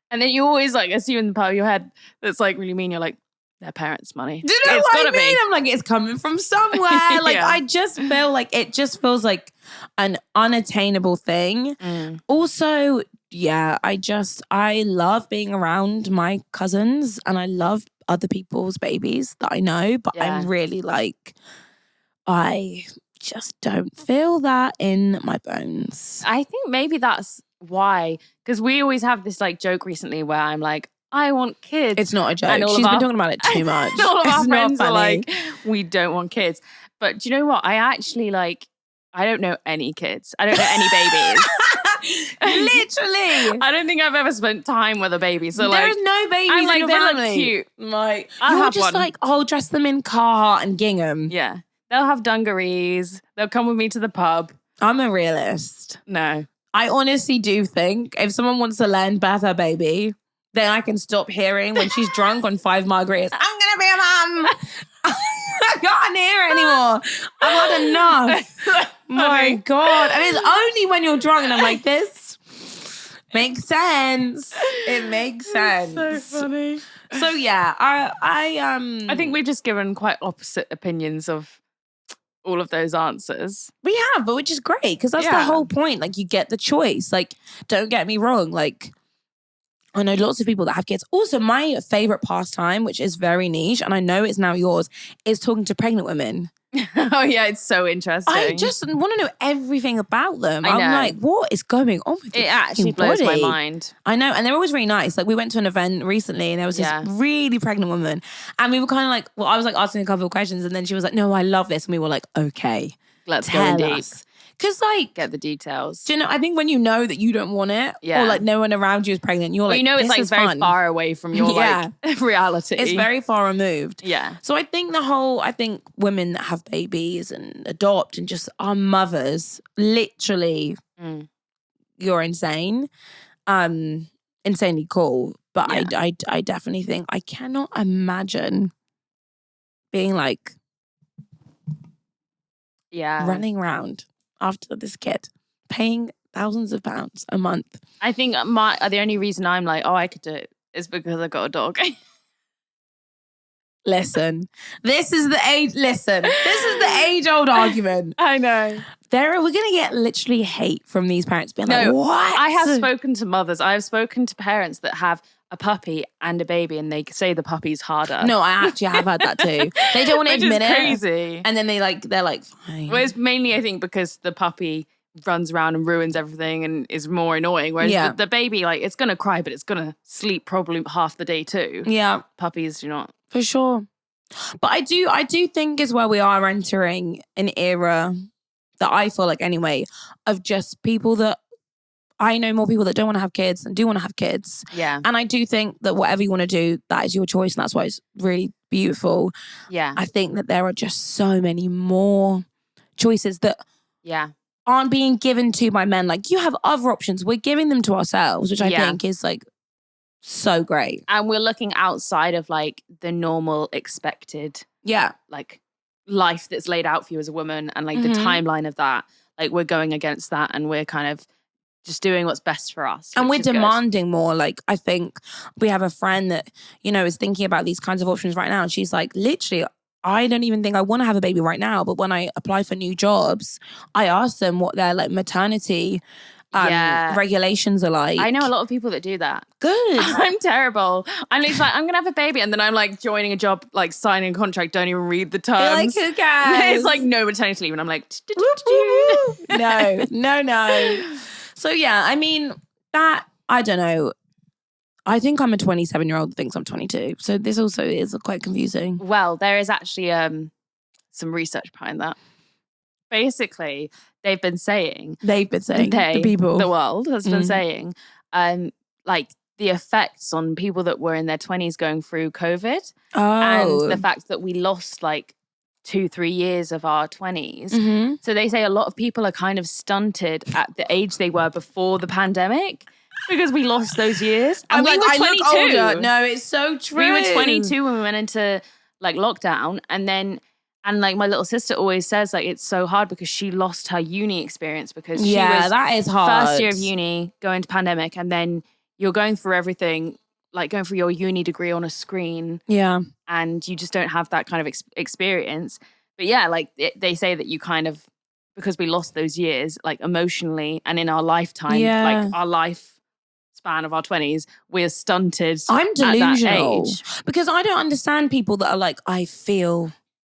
and then you always like assume in the part of your head that's like really mean. You're like, their parents' money. Do you know what I mean? I'm like, it's coming from somewhere. Like, Yeah. I just feel like it just feels like an unattainable thing. Also, yeah, I love being around my cousins and I love other people's babies that I know, but I'm really like, I just don't feel that in my bones. I think maybe that's why, because we always have this like joke recently where I'm like, I want kids. It's not a joke. She's been talking about it too much. All of our It's friends not are funny. like, we don't want kids. But do you know what? I actually like, I don't know any kids. I don't know any babies. Literally. I don't think I've ever spent time with a baby. So like, there's no babies I'm like, in your they family. look cute. Like, I'll you're have just one. like, oh, dress them in Carhartt and gingham. Yeah. They'll have dungarees. They'll come with me to the pub. I'm a realist. No. I honestly do think if someone wants to learn birth her baby, then I can stop hearing when she's drunk on 5 margaritas, I'm going to be a mum. I can't hear it anymore. I've had enough. My God. And it's only when you're drunk and I'm like, this makes sense. It makes sense. So funny. So yeah, I think we've just given quite opposite opinions of all of those answers. we have, but which is great because that's the Yeah. whole point. Like, you get the choice. Like, don't get me wrong. Like, I know lots of people that have kids. Also, my favorite pastime, which is very niche, and I know it's now yours, is talking to pregnant women. Oh yeah, it's so interesting. I just want to know everything about them. I I'm know. like, what is going on with it your actually fucking blows my body? mind. I know, and they're always really nice. Like, we went to an event recently and there was this really pregnant woman and we were kind of like, well, I was like asking a couple of questions and then she was like, no, I love this. And we were like, okay, Let's go tell in deep. us. Because like, Get the details. do you know, I think when you know that you don't want it or like no one around you is pregnant, you're Well, like, you know it's this like is very fun. far away from your like reality. It's very far removed. Yeah. So I think women that have babies and adopt and just are mothers, literally, you're insane. Insanely cool. But I definitely think I cannot imagine being like running around after this kid, paying thousands of pounds a month. I think the only reason I'm like, oh, I could do it is because I got a dog. Listen, this is the age-old argument. I know. We're going to get literally hate from these parents being like, what? I have spoken to mothers. I have spoken to parents that have a puppy and a baby and they say the puppy's harder. No, I actually have heard that too. They don't want to admit it. Crazy. And then they're like, fine. Well, it's mainly, I think, because the puppy runs around and ruins everything and is more annoying. Whereas the baby, like, it's going to cry, but it's going to sleep probably half the day too. Yeah. Puppies do not. For sure. But I do think as well we are entering an era that I feel like anyway of just people that I know more people that don't want to have kids and do want to have kids. Yeah. And I do think that whatever you want to do, that is your choice. And that's why it's really beautiful. Yeah. I think that there are just so many more choices that aren't being given to by men. Like, you have other options. We're giving them to ourselves, which I think is like so great. And we're looking outside of like the normal expected like life that's laid out for you as a woman and like the timeline of that. Like, we're going against that and we're kind of just doing what's best for us. And we're demanding more. Like, I think we have a friend that, you know, is thinking about these kinds of options right now. And she's like, literally, I don't even think I want to have a baby right now. But when I apply for new jobs, I ask them what their like maternity regulations are like. I know a lot of people that do that. Good. I'm terrible. I'm like, I'm going to have a baby. And then I'm like joining a job, like signing a contract, don't even read the terms. You're like, who cares? It's like no maternity leave. And I'm like, no. So yeah, I mean, that, I don't know. I think I'm a 27-year-old that thinks I'm 22. So this also is quite confusing. Well, there is actually some research behind that. Basically, they've been saying, the people, the world has been saying, like the effects on people that were in their 20s going through COVID and the fact that we lost like 2-3 years of our 20s. So they say a lot of people are kind of stunted at the age they were before the pandemic because we lost those years. And we were 22. I look older. No, it's so true. We were 22 when we went into like lockdown, and like my little sister always says, like, it's so hard because she lost her uni experience because she was that is hard. First year of uni, going to pandemic, and then you're going through everything, like going through your uni degree on a screen. Yeah. And you just don't have that kind of experience. But yeah, like they say that you kind of, because we lost those years, like emotionally and in our lifetime, like our life span of our 20s, we're stunted. I'm delusional at that age. Because I don't understand people that are like, I feel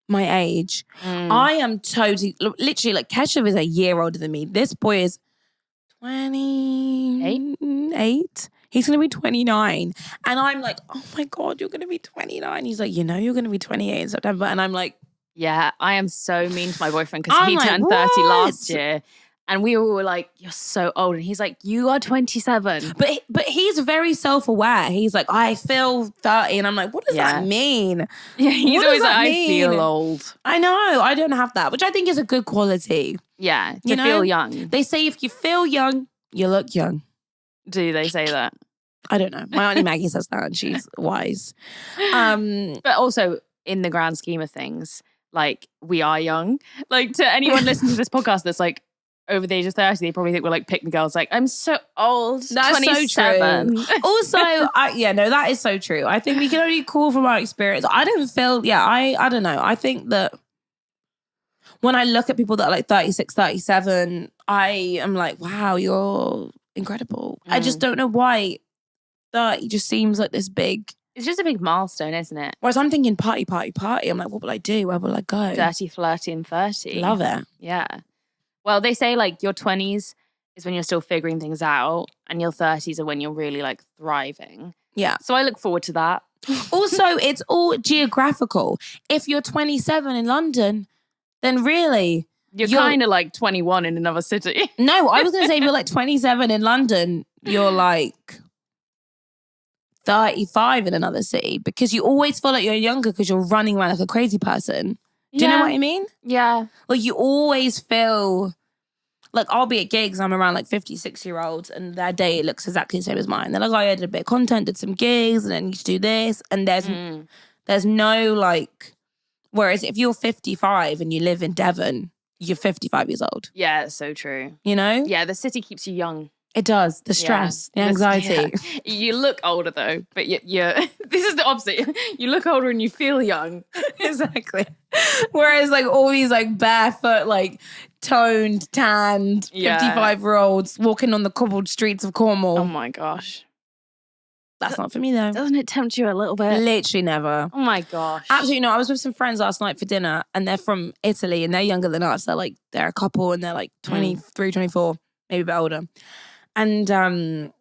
my age. I am totally, literally, like, Keshav is a year older than me. This boy is 28. He's going to be 29. And I'm like, oh my God, you're going to be 29. He's like, you know, you're going to be 28 in September. And I'm like, yeah, I am so mean to my boyfriend because he turned 30 last year. And we all were like, you're so old. And he's like, you are 27. But he's very self-aware. He's like, I feel 30. And I'm like, what does that mean? Yeah, he's always like, I feel old. I know. I don't have that, which I think is a good quality. Yeah, to feel young. They say if you feel young, you look young. Do they say that? I don't know. My Auntie Maggie says that and she's wise. But also, in the grand scheme of things, like, we are young. Like, to anyone listening to this podcast that's like, over the age of 30, they probably think we're like pick me girls. Like, I'm so old. That's 27. So true. Also, that is so true. I think we can only call from our experience. I don't feel, I don't know. I think that when I look at people that are like 36, 37, I am like, wow, you're incredible. I just don't know why 30 just seems like this big. It's just a big milestone, isn't it? Whereas I'm thinking party. I'm like, what will I do? Where will I go? Dirty, flirty and 30. Love it. Yeah. Well, they say like your 20s is when you're still figuring things out and your 30s are when you're really like thriving. Yeah. So I look forward to that. Also, it's all geographical. If you're 27 in London, then really... You're kind of like 21 in another city. No, I was going to say if you're like 27 in London, you're like 35 in another city because you always feel like you're younger because you're running around like a crazy person. Do you know what I mean? Yeah. Like, you always feel like, I'll be at gigs, I'm around like 56-year-olds and their day looks exactly the same as mine. They're like, I did a bit of content, did some gigs and then you do this. And there's no like, whereas if you're 55 and you live in Devon, you're 55 years old. Yeah, it's so true. You know? Yeah, the city keeps you young. It does. The stress, the anxiety. Yeah. You look older though, but you're this is the opposite. You look older and you feel young. Exactly. Whereas like all these like barefoot, like toned, tanned 55-year-olds walking on the cobbled streets of Cornwall. Oh my gosh. That's not for me though. Doesn't it tempt you a little bit? Literally never. Oh my gosh. Absolutely no. I was with some friends last night for dinner and they're from Italy and they're younger than us. They're a couple and they're like 23, 24, maybe a bit older. And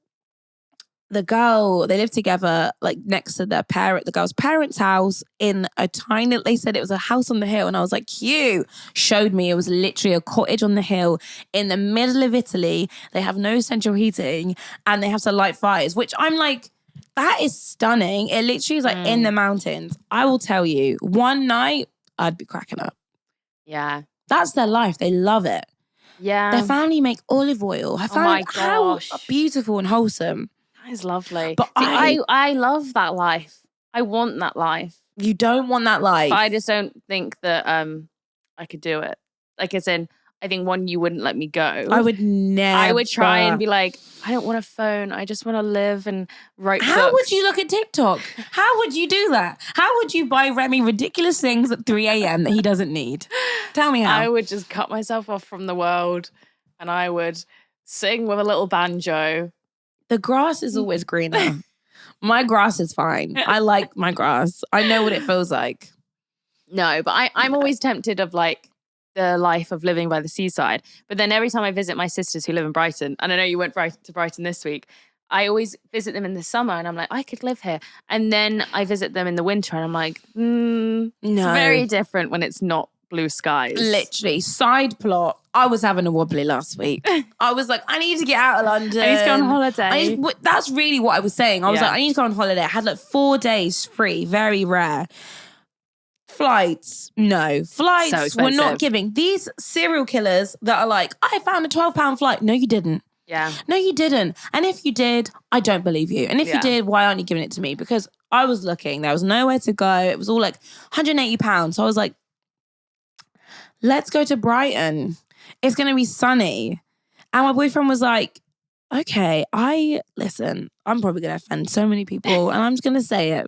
the girl, they lived together like next to the girl's parents' house in a tiny, they said it was a house on the hill. And I was like, cute. Showed me it was literally a cottage on the hill in the middle of Italy. They have no central heating and they have to light fires, which I'm like, that is stunning. It literally is like in the mountains. I will tell you, one night I'd be cracking up. Yeah. That's their life. They love it. Yeah. Their family make olive oil. Her family, how gosh. beautiful and wholesome. That is lovely. But See, I love that life. I want that life. You don't want that life. But I just don't think that I could do it. Like, as in, I think you wouldn't let me go. I would never. I would try and be like, I don't want a phone. I just want to live and write How books. would you look at TikTok? How would you do that? How would you buy Remy ridiculous things at 3 a.m. that he doesn't need? Tell me how. I would just cut myself off from the world and I would sing with a little banjo. The grass is always greener. My grass is fine. I like my grass. I know what it feels like. No, but I'm always tempted of like the life of living by the seaside. But then every time I visit my sisters who live in Brighton, and I know you went to Brighton this week, I always visit them in the summer and I'm like, I could live here. And then I visit them in the winter and I'm like, no. It's very different when it's not blue skies. Literally, side plot. I was having a wobbly last week. I was like, I need to get out of London. I need to go on holiday. That's really what I was saying. I was like, I need to go on holiday. I had like 4 days free, very rare. Flights, no. Flights were not giving. These serial killers that are like, I found a £12 flight. No, you didn't. Yeah. No, you didn't. And if you did, I don't believe you. And if you did, why aren't you giving it to me? Because I was looking. There was nowhere to go. It was all like £180. So I was like, let's go to Brighton. It's going to be sunny. And my boyfriend was like, okay, listen, I'm probably going to offend so many people and I'm just going to say it.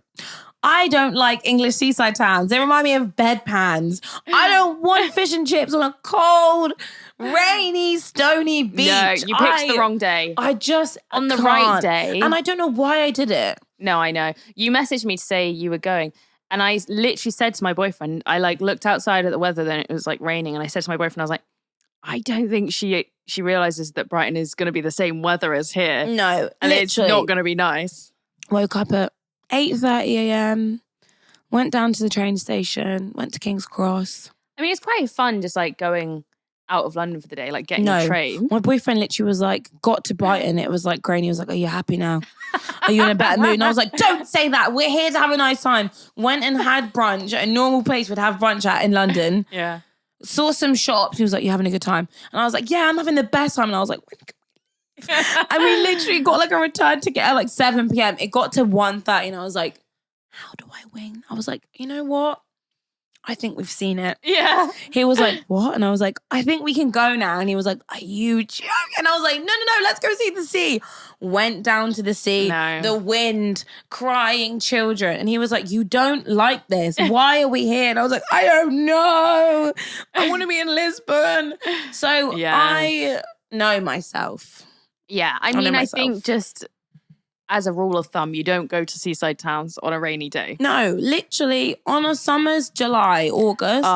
I don't like English seaside towns. They remind me of bedpans. I don't want fish and chips on a cold, rainy, stony beach. No, you picked the wrong day. I just on the right day. And I don't know why I did it. No, I know. You messaged me to say you were going. And I literally said to my boyfriend, I like looked outside at the weather, then it was like raining. And I said to my boyfriend, I was like, I don't think she realizes that Brighton is going to be the same weather as here. No, and literally. It's not going to be nice. Woke up at 8:30 a.m, went down to the train station, went to King's Cross. I mean, it's quite fun just like going out of London for the day, like getting a train. My boyfriend literally was like, got to Brighton. It was like Granny was like, are you happy now? Are you in a better mood? And I was like, don't say that. We're here to have a nice time. Went and had brunch at a normal place we'd have brunch at in London. Yeah. Saw some shops. He was like, you having a good time? And I was like, yeah, I'm having the best time. And I was like, when can we leave? And we literally got like a return ticket at like 7 p.m. It got to 1:30 and I was like, how do I wing? I was like, you know what? I think we've seen it. Yeah. He was like, what? And I was like, I think we can go now. And he was like, are you joking? And I was like, no, let's go see the sea. Went down to the sea, the wind, crying children. And he was like, you don't like this. Why are we here? And I was like, I don't know. I want to be in Lisbon. So I know myself. Yeah. I mean, I think just as a rule of thumb, you don't go to seaside towns on a rainy day. No, literally on a summer's July, August.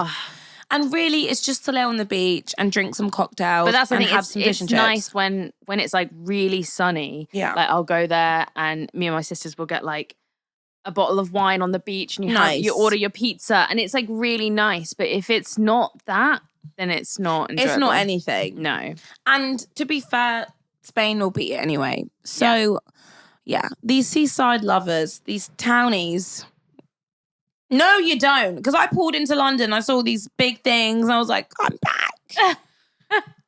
And really, it's just to lay on the beach and drink some cocktails. But that's the thing, have some fish and chips. Nice when it's like really sunny. Yeah. Like I'll go there and me and my sisters will get like a bottle of wine on the beach and you order your pizza and it's like really nice. But if it's not that, then it's not enjoyable. It's not anything. No. And to be fair, Spain will beat it anyway. So... yeah, these seaside lovers, these townies. No, you don't. Because I pulled into London, I saw these big things, and I was like, I'm back.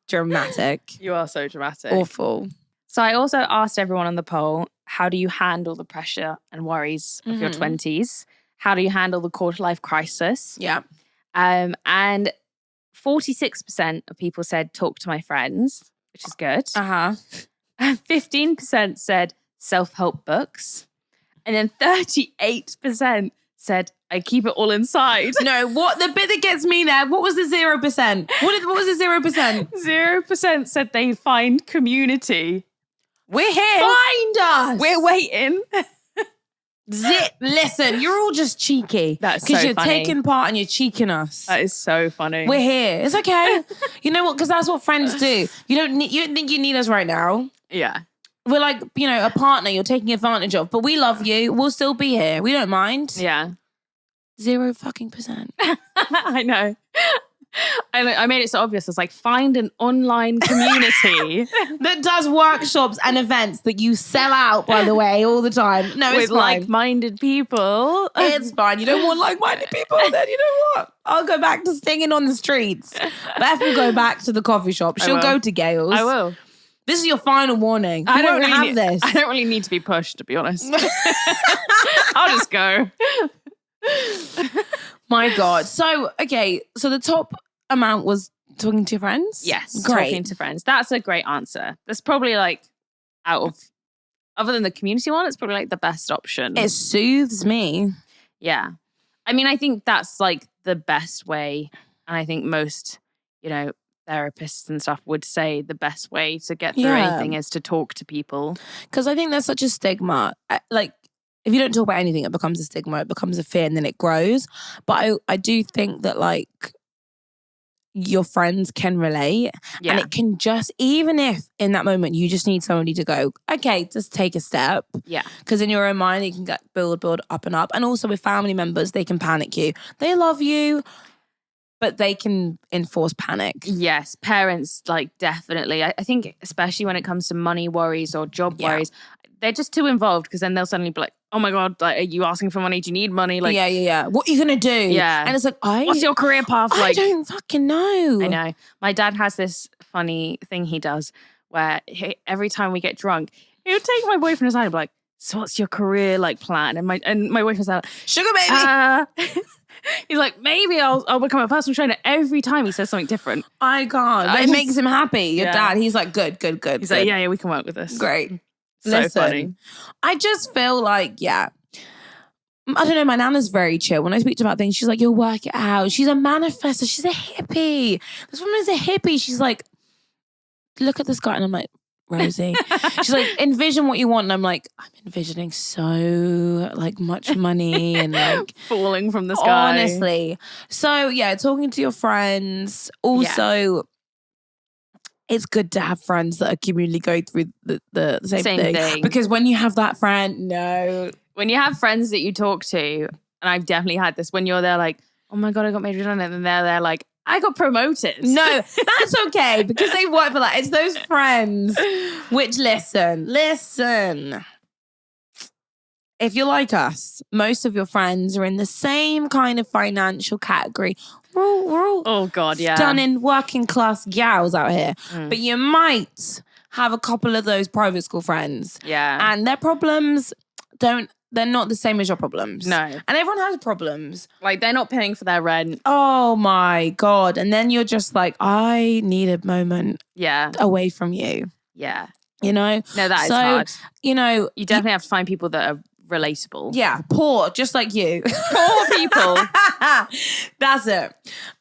Dramatic. You are so dramatic. Awful. So I also asked everyone on the poll, how do you handle the pressure and worries of your 20s? How do you handle the quarter-life crisis? Yeah. And 46% of people said, talk to my friends, which is good. 15% said, self-help books. And then 38% said, I keep it all inside. No, what the bit that gets me there, what was the 0%? What was the 0%? 0% said they find community. We're here. Find us. We're waiting. Listen, you're all just cheeky. That's so because you're funny. taking part and you're cheeking us. That is so funny. We're here. It's okay. You know what? Because that's what friends do. You don't think you need us right now. Yeah. We're like, a partner you're taking advantage of, but we love you. We'll still be here. We don't mind. Yeah. 0% I know. I made it so obvious. It's like, find an online community that does workshops and events that you sell out, by the way, all the time. No, it's with fine. like-minded people. It's fine. You don't want like-minded people, then you know what? I'll go back to singing on the streets. Beth will go back to the coffee shop. She'll go to Gales. I will. This is your final warning. I don't really have this. I don't really need to be pushed, to be honest. I'll just go. My God. So, okay. So the top amount was talking to your friends? Yes. Great. Talking to friends. That's a great answer. That's probably like other than the community one, it's probably like the best option. It soothes me. Yeah. I mean, I think that's like the best way. And I think most, therapists and stuff would say the best way to get through anything is to talk to people. Because I think there's such a stigma. Like, if you don't talk about anything, it becomes a stigma, it becomes a fear, and then it grows. But I do think that, like, your friends can relate. Yeah. And it can just, even if in that moment you just need somebody to go, okay, just take a step. Yeah. Because in your own mind, you can build up and up. And also with family members, they can panic you. They love you, but they can enforce panic. Yes, parents, like, definitely. I think especially when it comes to money worries or job worries, they're just too involved, because then they'll suddenly be like, oh my God, like, are you asking for money? Do you need money? Like, yeah. What are you going to do? Yeah. And it's like, what's your career path? I don't fucking know. I know. My dad has this funny thing he does where every time we get drunk, he'll take my boyfriend aside and be like, so what's your career, like, plan? And my boyfriend's like, sugar baby. He's like, maybe I'll become a personal trainer. Every time he says something different. I can't. But it makes him happy. Your dad, he's like, good. He's like, yeah, we can work with this. Great. So funny. I just feel like, I don't know, my nana's very chill. When I speak to her about things, she's like, you'll work it out. She's a manifester. She's a hippie. This woman is a hippie. She's like, look at this guy. And I'm like, Rosie. She's like, envision what you want. And I'm like, I'm envisioning so, like, much money and, like, falling from the sky. Honestly. So, talking to your friends. Also, it's good to have friends that are communally going through the same thing. Because when you have that friend, when you have friends that you talk to, and I've definitely had this, when you're there like, oh my God, I got made redundant, and they're like, I got promoted. No, that's okay, because they work for that. It's those friends which listen. If you're like us, most of your friends are in the same kind of financial category. We're all oh God, yeah, stunning working class gals out here. But you might have a couple of those private school friends. Yeah. And their problems they're not the same as your problems. No. And everyone has problems. Like, they're not paying for their rent. Oh my God. And then you're just like, I need a moment away from you. Yeah. You know? No, that is hard. You know, you definitely have to find people that are relatable. Yeah, poor, just like you. Poor people. That's it.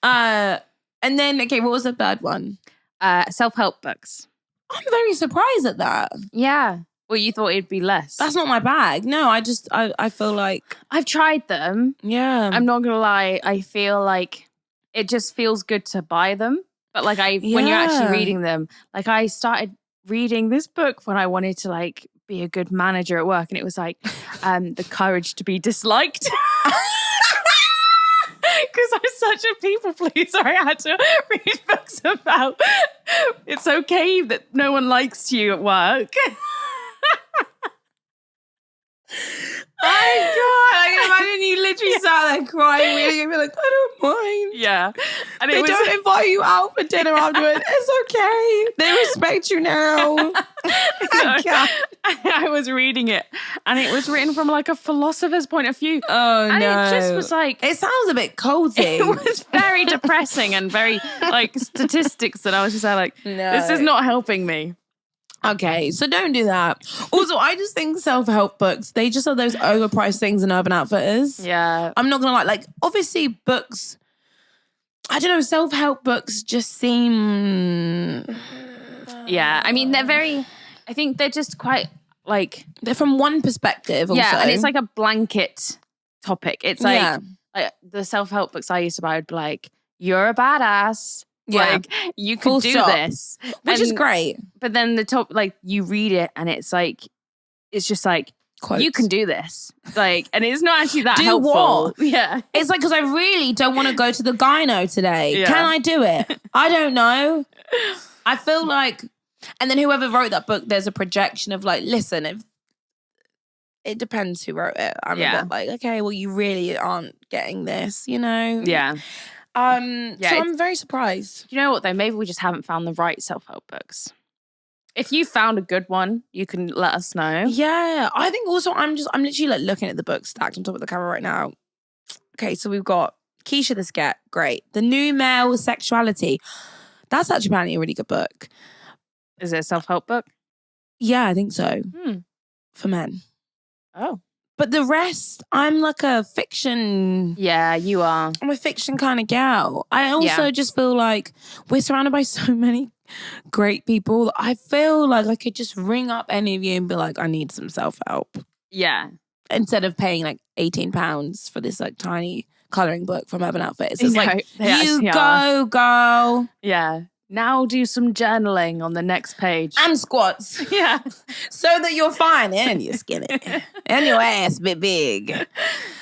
And then, okay, what was the third one? Self-help books. I'm very surprised at that. Yeah. Well, you thought it'd be less. That's not my bag. No, I feel like... I've tried them. Yeah. I'm not going to lie. I feel like it just feels good to buy them. But like when you're actually reading them, like I started reading this book when I wanted to like be a good manager at work. And it was like, The Courage to be Disliked. Because I'm such a people pleaser, I had to read books about it's okay that no one likes you at work. My God, I can imagine you literally sat there crying, reading and be like, I don't mind. Yeah. And they don't invite you out for dinner afterwards. It's okay. They respect you now. I was reading it and it was written from like a philosopher's point of view. Oh, and no. it just was like... It sounds a bit cozy. It was very depressing and very like statistics, and I was just like, this is not helping me. Okay, so don't do that. Also, I just think self-help books, they just are those overpriced things in Urban Outfitters. Yeah. I'm not going to lie. Like, obviously, books, I don't know, self-help books just seem... Yeah, I mean, they're very... I think they're just quite like... They're from one perspective also. Yeah, and it's like a blanket topic. It's like the self-help books I used to buy would be like, you're a badass. Yeah. Like, you could Full do stop. this. Which is great. But then the top, like, you read it and it's like, it's just like, Quotes. you can do this. Like, and it's not actually that do helpful. What? Yeah. It's like, because I really don't want to go to the gyno today. Yeah. Can I do it? I don't know. I feel like, and then whoever wrote that book, there's a projection of like, listen, if it depends who wrote it. I'm a bit like, okay, well, you really aren't getting this, you know? Yeah. So I'm very surprised. You know what though? Maybe we just haven't found the right self-help books. If you found a good one, you can let us know. Yeah. I think also I'm literally like looking at the book stacked on top of the camera right now. Okay, so we've got Keisha the Sket, great. The New Male Sexuality. That's actually apparently a really good book. Is it a self-help book? Yeah, I think so. For men. Oh. But the rest, I'm like a fiction. Yeah, you are. I'm a fiction kind of gal. I also just feel like we're surrounded by so many great people that I feel like I could just ring up any of you and be like, I need some self-help. Yeah. Instead of paying like £18 for this like tiny colouring book from Urban Outfitters. It's like, you go, girl. Yeah. Now do some journaling on the next page. And squats. Yeah. So that you're fine and you're skinny. And your ass a bit big.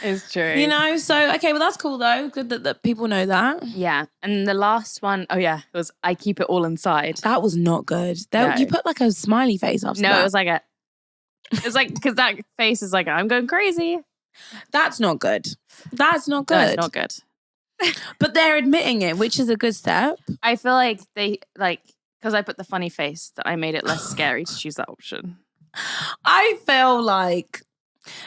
It's true. You know? So, okay, well, that's cool though. Good that people know that. Yeah. And the last one, it was I Keep It All Inside. That was not good. No. You put like a smiley face after that. No, it was like because that face is like, I'm going crazy. That's not good. That's not good. No, it's not good. But they're admitting it, which is a good step. I feel like they, like, because I put the funny face, that I made it less scary to choose that option. I feel like,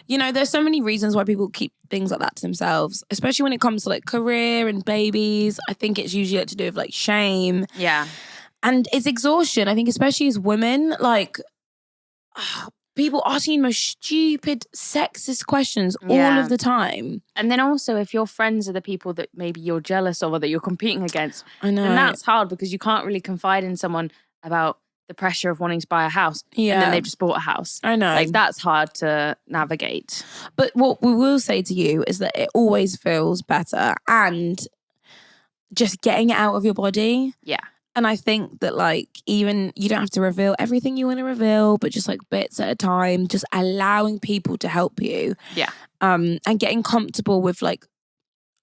you know, there's so many reasons why people keep things like that to themselves, especially when it comes to like career and babies. I think it's usually like to do with like shame. Yeah. And it's exhaustion. I think especially as women, like, people asking the most stupid, sexist questions all of the time. And then also, if your friends are the people that maybe you're jealous of or that you're competing against, I know. and that's hard because you can't really confide in someone about the pressure of wanting to buy a house. Yeah. And then they've just bought a house. I know. Like, that's hard to navigate. But what we will say to you is that it always feels better, and just getting it out of your body. Yeah. And I think that, like, even you don't have to reveal everything you want to reveal, but just like bits at a time, just allowing people to help you. Yeah. And getting comfortable with like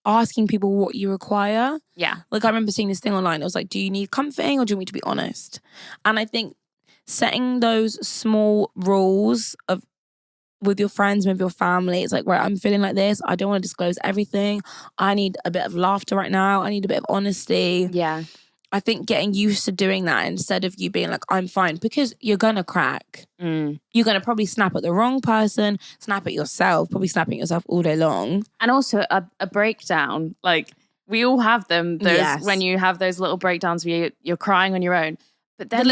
asking people what you require. Yeah. Like, I remember seeing this thing online. I was like, do you need comforting or do you want me to be honest? And I think setting those small rules of with your friends, with your family, it's like, right, I'm feeling like this. I don't want to disclose everything. I need a bit of laughter right now. I need a bit of honesty. Yeah. I think getting used to doing that instead of you being like, I'm fine, because you're going to crack. You're going to probably snap at the wrong person, snap at yourself, probably snapping at yourself all day long. And also a breakdown. Like, we all have them. When you have those little breakdowns where you're crying on your own. But then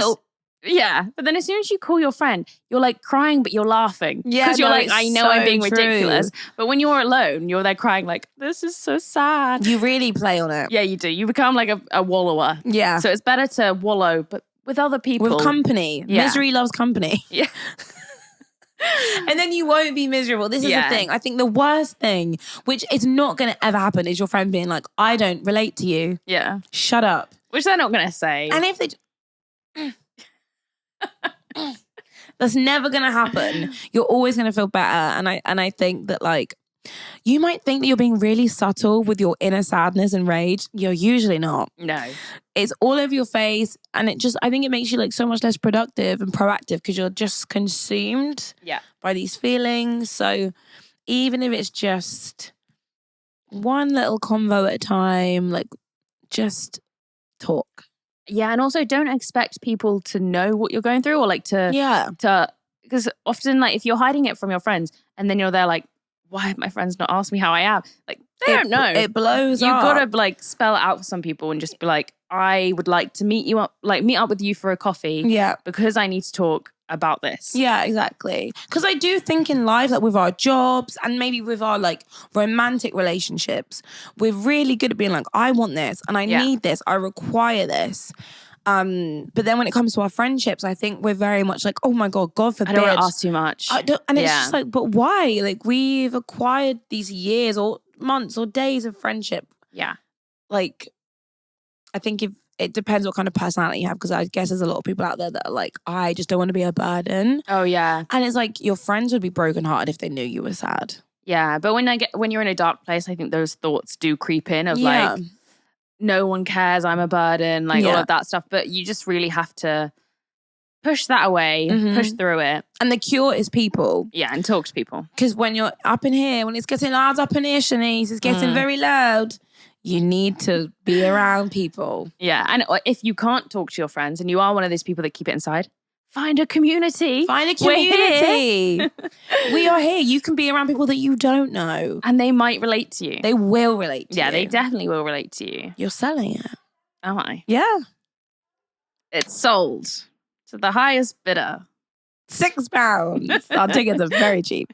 but then as soon as you call your friend, you're like crying, but you're laughing. Yeah, because you're like, I know I'm being true. ridiculous. But when you're alone, you're there crying like, this is so sad. You really play on it. Yeah, you do. You become like a wallower. Yeah. So it's better to wallow, but with other people. With company. Yeah. Misery loves company. Yeah. And then you won't be miserable. This is the thing. I think the worst thing, which is not going to ever happen, is your friend being like, I don't relate to you. Yeah. Shut up. Which they're not going to say. And if they... That's never gonna happen. You're always gonna feel better. And I think that, like, you might think that you're being really subtle with your inner sadness and rage. You're usually not. No. It's all over your face, and I think it makes you like so much less productive and proactive because you're just consumed by these feelings. So even if it's just one little convo at a time, like, just talk. Yeah, and also don't expect people to know what you're going through or like to because often, like, if you're hiding it from your friends and then you're there like, why have my friends not asked me how I am? Like, they don't know. It blows up. You've got to like spell it out for some people and just be like, I would like to meet up with you for a coffee. Yeah. Because I need to talk about this. Yeah, exactly. Because I do think in life, like with our jobs and maybe with our like romantic relationships, we're really good at being like, I want this and I need this, I require this. But then when it comes to our friendships, I think we're very much like, oh my God, God forbid. I don't want to ask too much. And it's just like, but why? Like, we've acquired these years or months or days of friendship. Yeah. Like, I think if it depends what kind of personality you have, because I guess there's a lot of people out there that are like, I just don't want to be a burden. Oh, yeah. And it's like, your friends would be brokenhearted if they knew you were sad. Yeah, but when you're in a dark place, I think those thoughts do creep in of like, no one cares, I'm a burden, like all of that stuff. But you just really have to push that away, push through it. And the cure is people. Yeah, and talk to people. Because when you're up in here, when it's getting loud up in here, Shanice, it's getting very loud. You need to be around people. Yeah, and if you can't talk to your friends and you are one of those people that keep it inside, find a community. Find a community. We are here. You can be around people that you don't know. And they might relate to you. They will relate to you. Yeah, they definitely will relate to you. You're selling it. Am I? Yeah. It's sold to the highest bidder. £6. Our tickets are very cheap.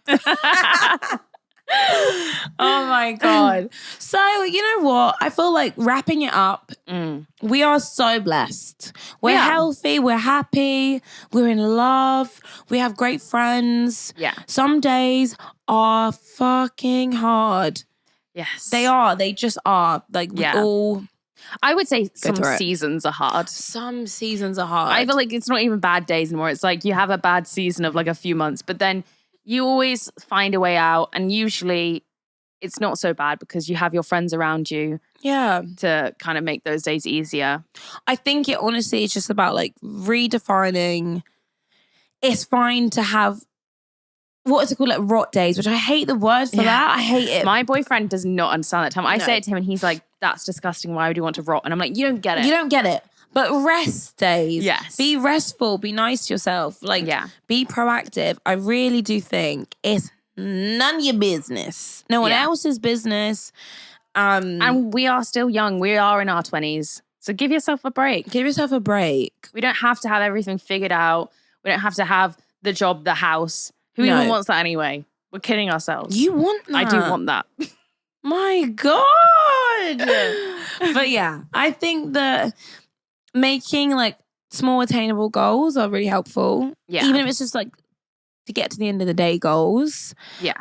Oh my God. So, you know what? I feel like wrapping it up, we are so blessed. We're healthy, we're happy, we're in love, we have great friends. Yeah. Some days are fucking hard. Yes. They are. They just are. Like, we all... I would say some seasons are hard. Some seasons are hard. I feel like it's not even bad days anymore. It's like you have a bad season of like a few months, but then you always find a way out, and usually it's not so bad because you have your friends around you to kind of make those days easier. I think it honestly is just about like redefining. It's fine to have, what is it called, like rot days, which I hate the word for that. I hate it. My boyfriend does not understand that term. I say it to him and he's like, that's disgusting. Why would you want to rot? And I'm like, you don't get it. You don't get it. But rest days. Yes. Be restful. Be nice to yourself. Like, be proactive. I really do think it's none of your business. No one else's business. And we are still young. We are in our 20s. So give yourself a break. Give yourself a break. We don't have to have everything figured out. We don't have to have the job, the house. Who even wants that anyway? We're kidding ourselves. You want that. I do want that. My God. But yeah, I think that making like small attainable goals are really helpful. Yeah. Even if it's just like to get to the end of the day goals. Yeah.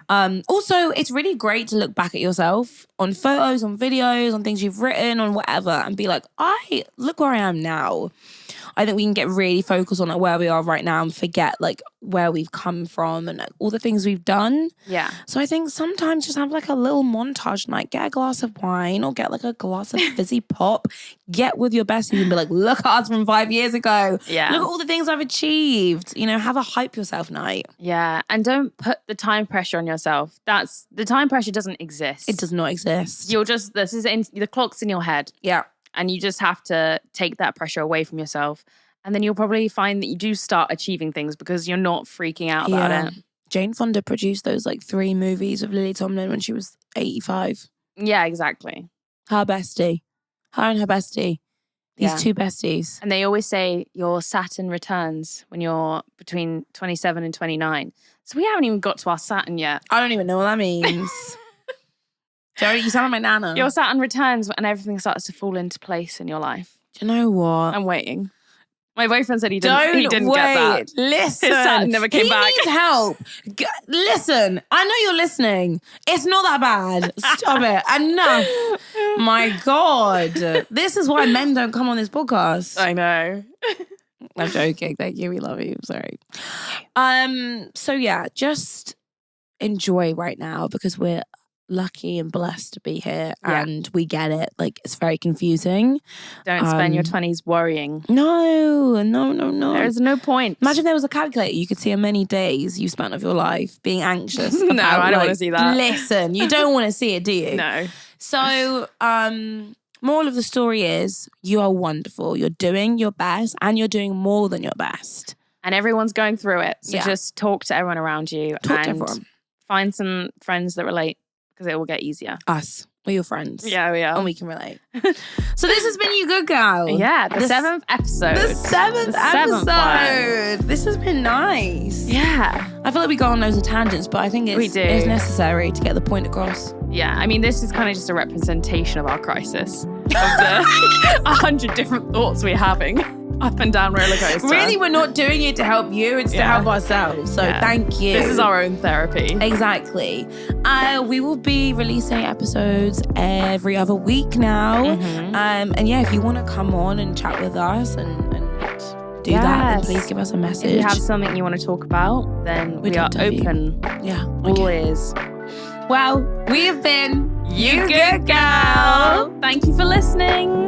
Also, it's really great to look back at yourself on photos, on videos, on things you've written, on whatever, and be like, look where I am now. I think we can get really focused on like where we are right now and forget like where we've come from and like, all the things we've done. Yeah. So I think sometimes just have like a little montage night. Get a glass of wine or get like a glass of fizzy pop. Get with your besties and be like, look at us from 5 years ago. Yeah. Look at all the things I've achieved. You know, have a hype yourself night. Yeah. And don't put the time pressure on yourself. The time pressure doesn't exist. It does not exist. The clock's in your head. Yeah. And you just have to take that pressure away from yourself. And then you'll probably find that you do start achieving things because you're not freaking out about it. Jane Fonda produced those like 3 movies of Lily Tomlin when she was 85. Yeah, exactly. Her bestie. Her and her bestie. These two besties. And they always say your Saturn returns when you're between 27 and 29. So we haven't even got to our Saturn yet. I don't even know what that means. Joey, you sound like my nana. Your Saturn returns and everything starts to fall into place in your life. Do you know what? I'm waiting. My boyfriend said he didn't get that. Listen. His Saturn never came back. He needs help. Listen, I know you're listening. It's not that bad. Stop it. Enough. My God. This is why men don't come on this podcast. I know. I'm joking. Thank you. We love you. Sorry. So yeah, just enjoy right now because we're lucky and blessed to be here and we get it. Like, it's very confusing. Don't spend your 20s worrying. No. There's no point. Imagine if there was a calculator you could see how many days you spent of your life being anxious. No, I don't want to see that. Listen, you don't want to see it, do you? No. So, moral of the story is you are wonderful. You're doing your best and you're doing more than your best. And everyone's going through it. So just talk to everyone around you. Talk to everyone. Find some friends that relate. Because it will get easier. Us. We're your friends. Yeah, we are. And we can relate. So this has been You Good Girl. Yeah, the 7th episode. The 7th episode. This has been nice. Yeah. I feel like we go on loads of tangents, but I think it's necessary to get the point across. Yeah, I mean, this is kind of just a representation of our crisis, of the 100 different thoughts we're having up and down roller coaster. Really, we're not doing it to help you, it's to help ourselves. So thank you. This is our own therapy. Exactly. We will be releasing episodes every other week now. And yeah, if you want to come on and chat with us and do that, then please give us a message. If you have something you want to talk about, then we are open. Yeah. All ears. Well, we have been You Good Girl. Thank you for listening.